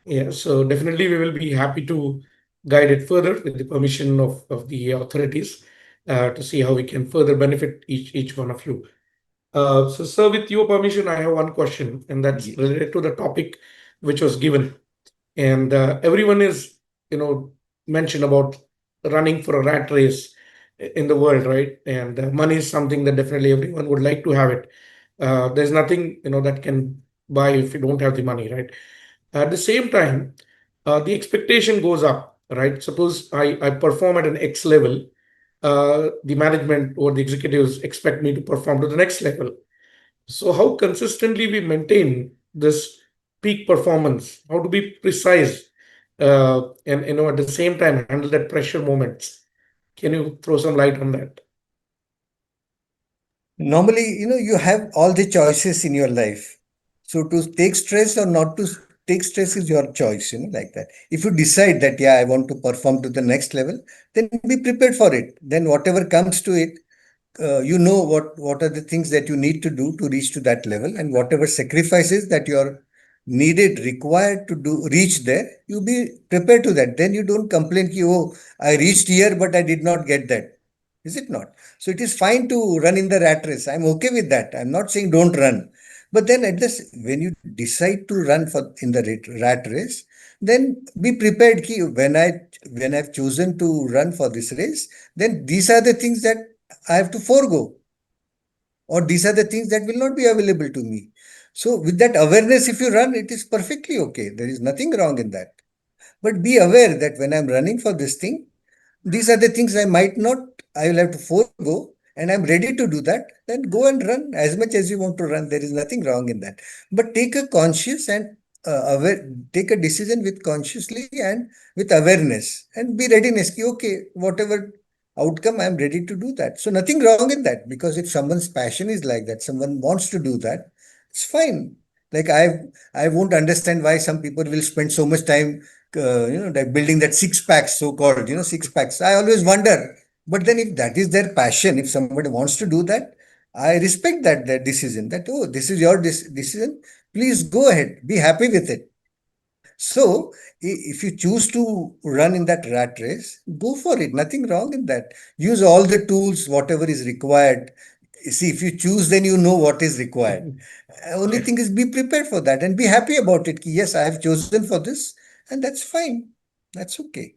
Yeah, so definitely we will be happy to guide it further with the permission of the authorities to see how we can further benefit each one of you. So, sir, with your permission, I have one question, and that's Yes. related to the topic which was given. And everyone is, mentioned about running for a rat race in the world, right? And money is something that definitely everyone would like to have it. There's nothing, that can buy if you don't have the money, right? At the same time, the expectation goes up, right? Suppose I perform at an X level, the management or the executives expect me to perform to the next level. So, how consistently we maintain this peak performance? How to be precise, and at the same time handle that pressure moments? Can you throw some light on that? Normally, you have all the choices in your life. So to take stress or not to take stress is your choice, like that. If you decide that, yeah, I want to perform to the next level, then be prepared for it. Then whatever comes to it, you know what are the things that you need to do to reach to that level, and whatever sacrifices that you're needed, required to do reach there, you be prepared to that. Then you don't complain, ki, oh, I reached here, but I did not get that. Is it not? So it is fine to run in the rat race. I'm okay with that. I'm not saying don't run. But then at this, when you decide to run for in the rat race, then be prepared ki when I've chosen to run for this race, then these are the things that I have to forego, or these are the things that will not be available to me. So with that awareness, if you run, it is perfectly okay. There is nothing wrong in that. But be aware that when I'm running for this thing, these are the things I will have to forego, and I'm ready to do that. Then go and run as much as you want to run. There is nothing wrong in that. But take a conscious and take a decision with consciously and with awareness, and be readiness. Okay, whatever outcome, I'm ready to do that. So nothing wrong in that, because if someone's passion is like that, someone wants to do that, it's fine. Like I won't understand why some people will spend so much time like building that six packs, so called, six packs. I always wonder. But then if that is their passion, if somebody wants to do that, I respect that decision. That, oh, this is your decision. Please go ahead. Be happy with it. So if you choose to run in that rat race, go for it. Nothing wrong in that. Use all the tools, whatever is required. See, if you choose, then you know what is required. Only thing is be prepared for that and be happy about it. Yes, I have chosen for this, and that's fine. That's okay.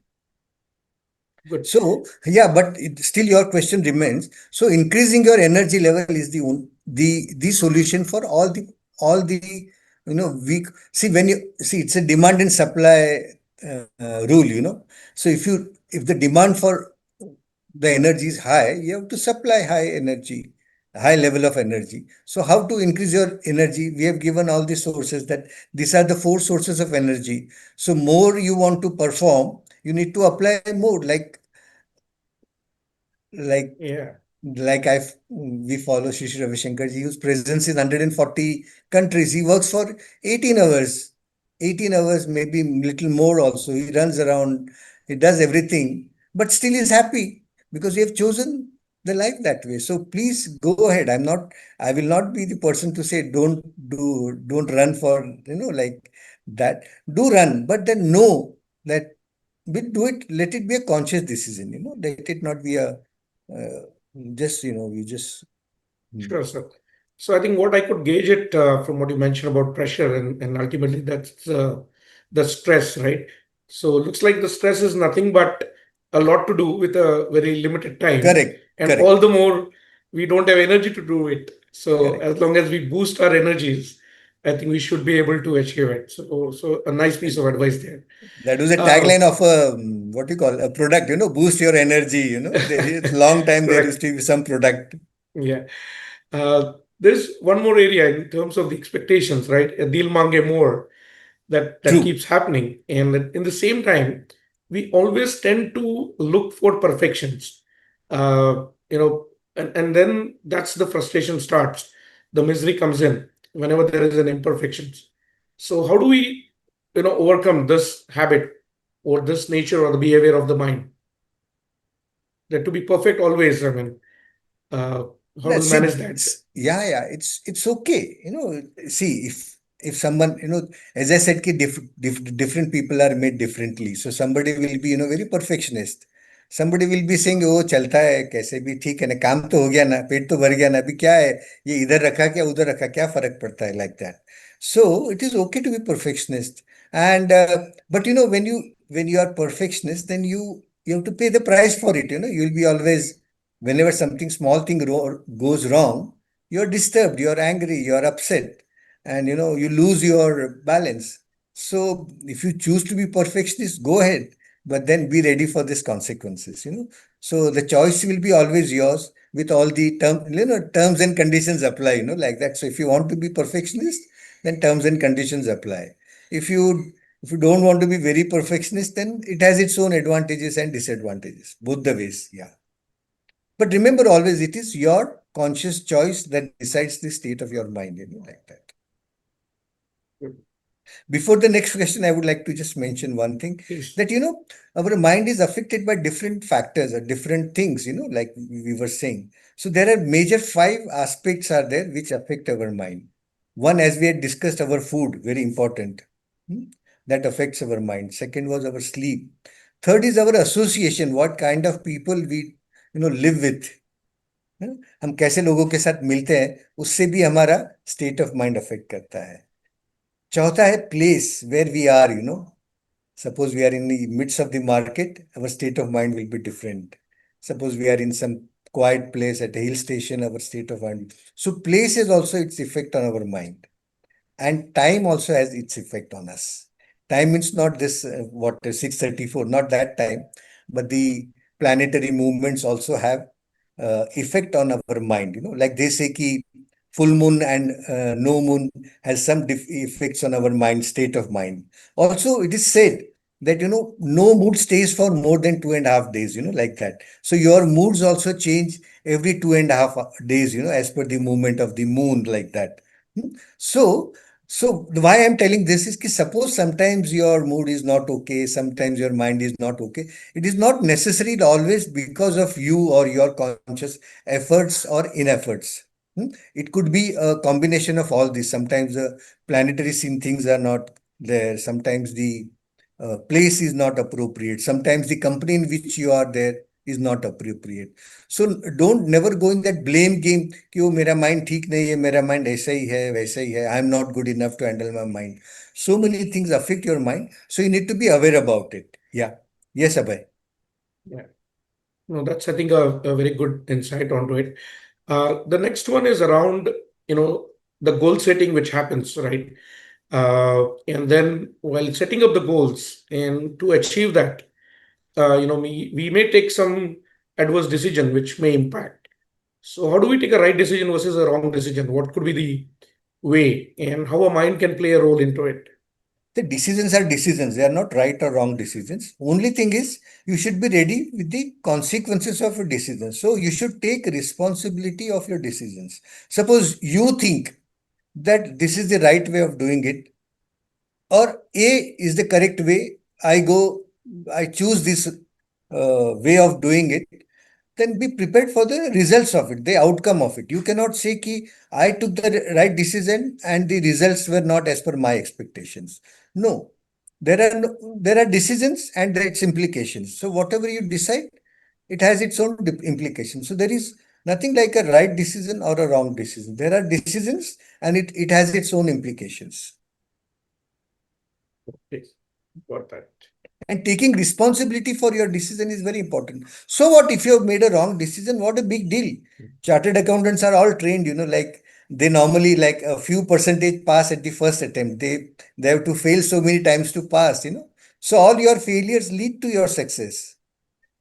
Good. So yeah, but still your question remains. So increasing your energy level is the solution for all the weak. See, when you see, it's a demand and supply rule. So if the demand for the energy is high, you have to supply high energy, high level of energy. So how to increase your energy? We have given all the sources, that these are the four sources of energy. So more you want to perform, you need to apply more, like Yeah. like we follow Shri Ravi Shankar ji, whose presence in 140 countries. He works for 18 hours, 18 hours, maybe little more also. He runs around, he does everything, but still is happy because we have chosen the life that way. So please go ahead. I will not be the person to say don't run for, like that. Do run, but then know that do it, let it be a conscious decision, let it not be a uh, just, you just. Sure, sir. So I think what I could gauge it from what you mentioned about pressure, and ultimately that's the stress, right? So looks like the stress is nothing but a lot to do with a very limited time. Correct. And Correct. all the more, we don't have energy to do it. So Correct. as long as we boost our energies, I think we should be able to achieve it. So a nice piece of advice there. That was a Uh, tagline of a what you call a product, boost your energy. There is long time there used correct. to be some product. Yeah. There's one more area in terms of the expectations, right? A deal mange more that True. keeps happening. And in the same time, we always tend to look for perfections. You know, and then that's the frustration starts. The misery comes in whenever there is an imperfections. So how do we, overcome this habit or this nature or the behavior of the mind? That to be perfect always, I mean, uh, how do we Let's see. manage that? Yeah. It's okay. See if someone, as I said, different people are made differently. So somebody will be, very perfectionist. Somebody will be saying, oh, चलता है कैसे भी ठीक है ना काम तो हो गया ना पेट तो भर गया ना अभी क्या है ये इधर रखा क्या उधर रखा क्या फर्क पड़ता है like that. So it is okay to be perfectionist. And but when you are perfectionist, then you have to pay the price for it. You'll be always whenever something small thing goes wrong, you're disturbed, you're angry, you're upset, and you lose your balance. So if you choose to be perfectionist, go ahead, but then be ready for these consequences. So the choice will be always yours with all the terms and conditions apply, like that. So if you want to be perfectionist, then terms and conditions apply. If you don't want to be very perfectionist, then it has its own advantages and disadvantages, both the ways. Yeah. But remember always, it is your conscious choice that decides the state of your mind, like that. Before the next question, I would like to just mention one thing Please. that, our mind is affected by different factors or different things, like we were saying. So there are major 5 aspects are there which affect our mind. One, as we had discussed, our food, very important. That affects our mind. Second was our sleep. Third is our association, what kind of people we, live with. हम कैसे लोगों के साथ मिलते हैं उससे भी हमारा स्टेट ऑफ माइंड अफेक्ट करता है चौथा है place where we are suppose we are in the midst of the market our state of mind will be different suppose we are in some quiet place at a hill station our state of mind so place has also its effect on our mind and time also has its effect on us time means not this 6:34 not that time but the planetary movements also have effect on our mind like they say ki full moon and no moon has some effects on our mind state of mind also it is said that no mood stays for more than 2.5 days like that so your moods also change every 2.5 days as per the movement of the moon like that. So why I'm telling this is that suppose sometimes your mood is not okay, sometimes your mind is not okay. It is not necessarily always because of you or your conscious efforts or inefforts. It could be a combination of all this. Sometimes the planetary scene things are not there. Sometimes the place is not appropriate. Sometimes the company in which you are there is not appropriate. So don't never go in that blame game कि वो मेरा mind ठीक नहीं है मेरा mind ऐसा ही है वैसा ही है I am not good enough to handle my mind. So many things affect your mind. So you need to be aware about it. Yeah. Yes, Abhay. Yeah. No, that's, I think, a very good insight onto it. The next one is around, the goal setting, which happens, right? And then while setting up the goals and to achieve that, we may take some adverse decision which may impact. So how do we take a right decision versus a wrong decision? What could be the way and how a mind can play a role into it? The decisions are decisions. They are not right or wrong decisions. Only thing is you should be ready with the consequences of your decisions. So you should take responsibility of your decisions. Suppose you think that this is the right way of doing it or A is the correct way. I choose this way of doing it. Then be prepared for the results of it, the outcome of it. You cannot say ki I took the right decision and the results were not as per my expectations. No, there are decisions and there are its implications. So whatever you decide, it has its own implications. So there is nothing like a right decision or a wrong decision. There are decisions and it has its own implications. Okay, got that. And taking responsibility for your decision is very important. So what if you have made a wrong decision? What a big deal. Chartered accountants are all trained, like they normally like a few percentage pass at the first attempt. They have to fail so many times to pass. So all your failures lead to your success.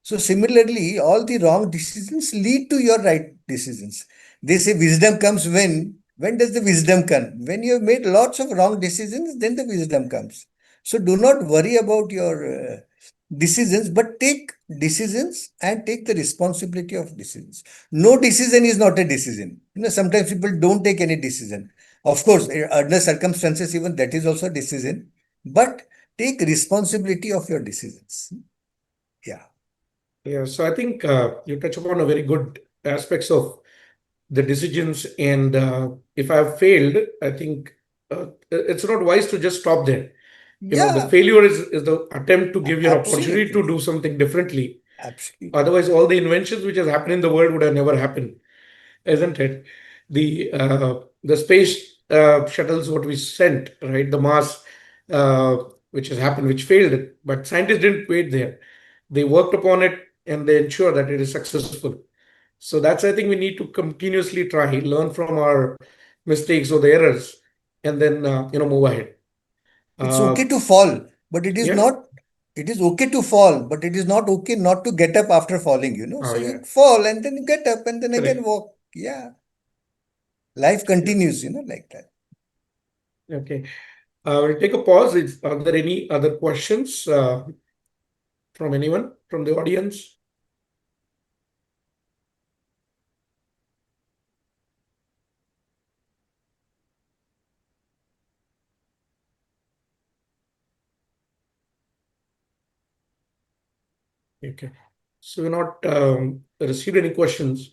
So similarly, all the wrong decisions lead to your right decisions. They say wisdom comes when? When does the wisdom come? When you have made lots of wrong decisions, then the wisdom comes. So do not worry about your decisions, but take decisions and take the responsibility of decisions. No decision is not a decision. Sometimes people don't take any decision. Of course, under circumstances, even that is also a decision. But take responsibility of your decisions. Yeah. Yeah, so I think you touch upon a very good aspects of the decisions, and if I've failed, I think it's not wise to just stop there. The Yeah, failure is the attempt to give you an opportunity to absolutely. do something differently. Absolutely. Otherwise, all the inventions which has happened in the world would have never happened, isn't it? The space shuttles what we sent, right? The Mars, uh, which has happened, which failed, but scientists didn't wait there. They worked upon it and they ensure that it is successful. So that's, I think, we need to continuously try, learn from our mistakes or the errors, and then move ahead. It's Uh, okay to fall, but yeah. it is okay to fall, but it is not okay not to get up after falling. Oh So yeah. you fall and then you get up and then again Correct. walk. Yeah. Life Yeah. continues, like that. Okay. We'll take a pause. Are there any other questions from anyone from the audience? Okay. So we're not received any questions.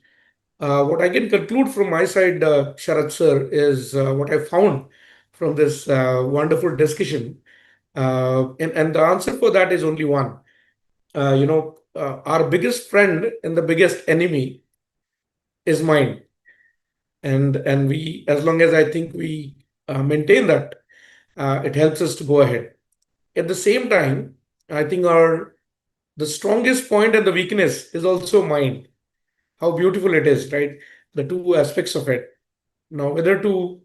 What I can conclude from my side, Sharat sir, is what I found from this wonderful discussion. And the answer for that is only one. Our biggest friend and the biggest enemy is mind. And we, as long as I think we maintain that, it helps us to go ahead. At the same time, I think the strongest point and the weakness is also mind. How beautiful it is, right? The two aspects of it. Now, whether to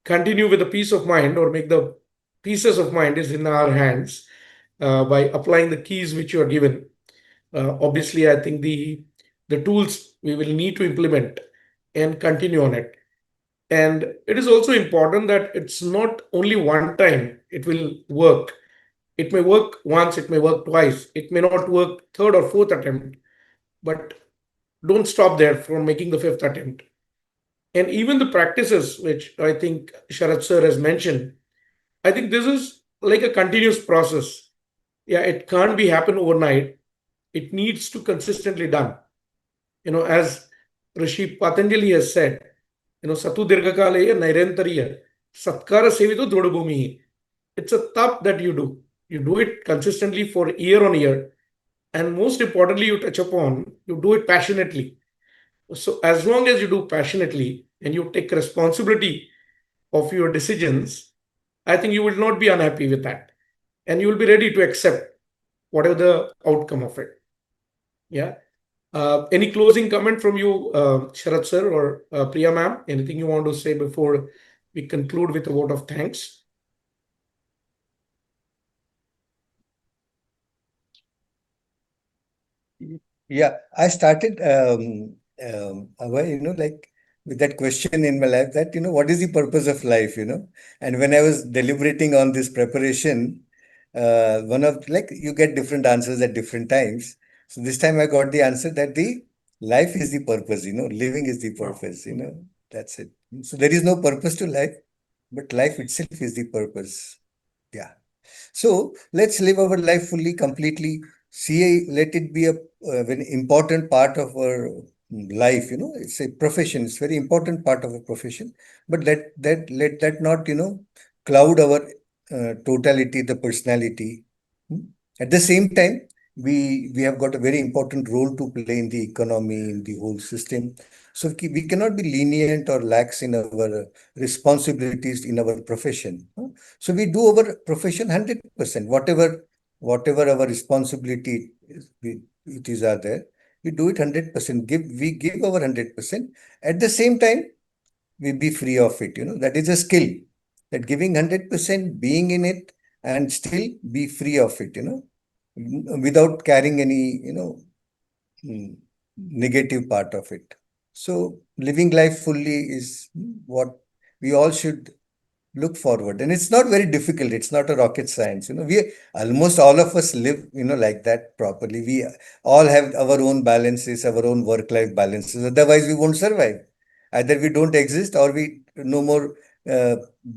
continue with the peace of mind or make the pieces of mind is in our hands by applying the keys which you are given. Obviously, I think the tools we will need to implement and continue on it. And it is also important that it's not only one time it will work. It may work once, it may work twice, it may not work third or fourth attempt, but don't stop there from making the fifth attempt. And even the practices, which I think Sharat sir has mentioned, I think this is like a continuous process. Yeah, it can't be happen overnight. It needs to consistently done. As Rishi Patanjali has said, Satu Dirghakaleya Nairantariya Satkara Sevito Drodabhumi. It's a tap that you do. You do it consistently for year on year. And most importantly, you touch upon, you do it passionately. So as long as you do passionately and you take responsibility of your decisions, I think you will not be unhappy with that. And you will be ready to accept whatever the outcome of it. Yeah. Any closing comment from you, Sharat sir or Priya ma'am? Anything you want to say before we conclude with a vote of thanks? Yeah, I started, like with that question in my life that, what is the purpose of life? And when I was deliberating on this preparation, one of like you get different answers at different times. So this time I got the answer that the life is the purpose, living is the Wow. purpose, that's it. So there is no purpose to life, but life itself is the purpose. Yeah. So let's live our life fully, completely. See, let it be a very important part of our life. It's a profession. It's very important part of a profession. But let that not cloud our totality, the personality. Hmm. At the same time, we have got a very important role to play in the economy, in the whole system. So we cannot be lenient or lax in our responsibilities in our profession. So we do our profession 100%, whatever whatever our responsibility it is are there, we do it 100%. We give our 100%. At the same time, we be free of it. That is a skill. That giving 100%, being in it, and still be free of it. Without carrying any negative part of it. So living life fully is what we all should look forward. And it's not very difficult. It's not a rocket science. We almost all of us live, like that properly. We all have our own balances, our own work-life balances. Otherwise, we won't survive. Either we don't exist or we no more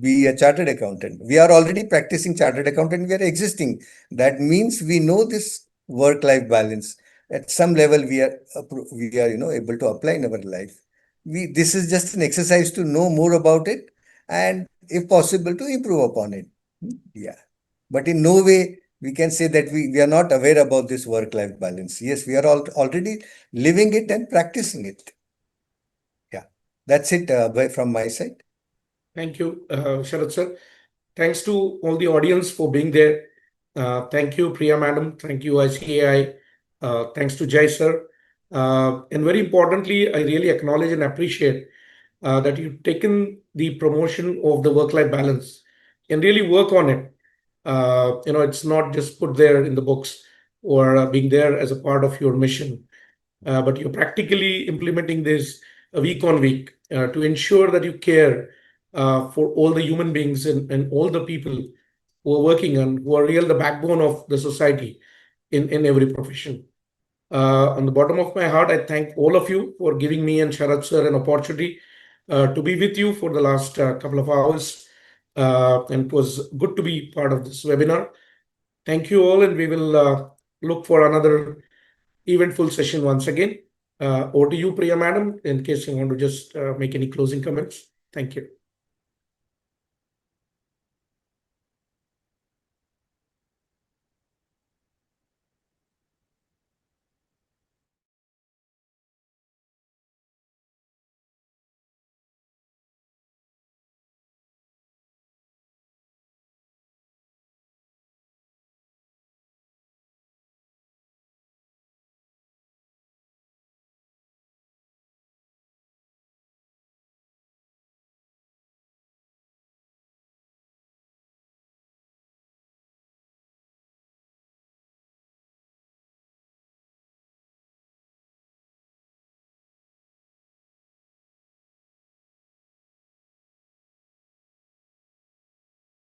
be a chartered accountant. We are already practicing chartered accountant. We are existing. That means we know this work-life balance. At some level, we are able to apply in our life. This is just an exercise to know more about it, and if possible, to improve upon it. Yeah. But in no way we can say that we are not aware about this work-life balance. Yes, we are already living it and practicing it. Yeah. That's it from my side. Thank you, Sharad sir. Thanks to all the audience for being there. Thank you, Priya madam. Thank you, ICAI. Thanks to Jai sir. And very importantly, I really acknowledge and appreciate that you've taken the promotion of the work-life balance and really work on it. It's not just put there in the books or being there as a part of your mission, but you're practically implementing this week on week to ensure that you care for all the human beings and all the people who are working and who are real the backbone of the society in every profession. On the bottom of my heart, I thank all of you for giving me and Sharad sir an opportunity to be with you for the last couple of hours. And it was good to be part of this webinar. Thank you all, and we will look for another eventful session once again. Over to you, Priya madam, in case you want to just make any closing comments. Thank you.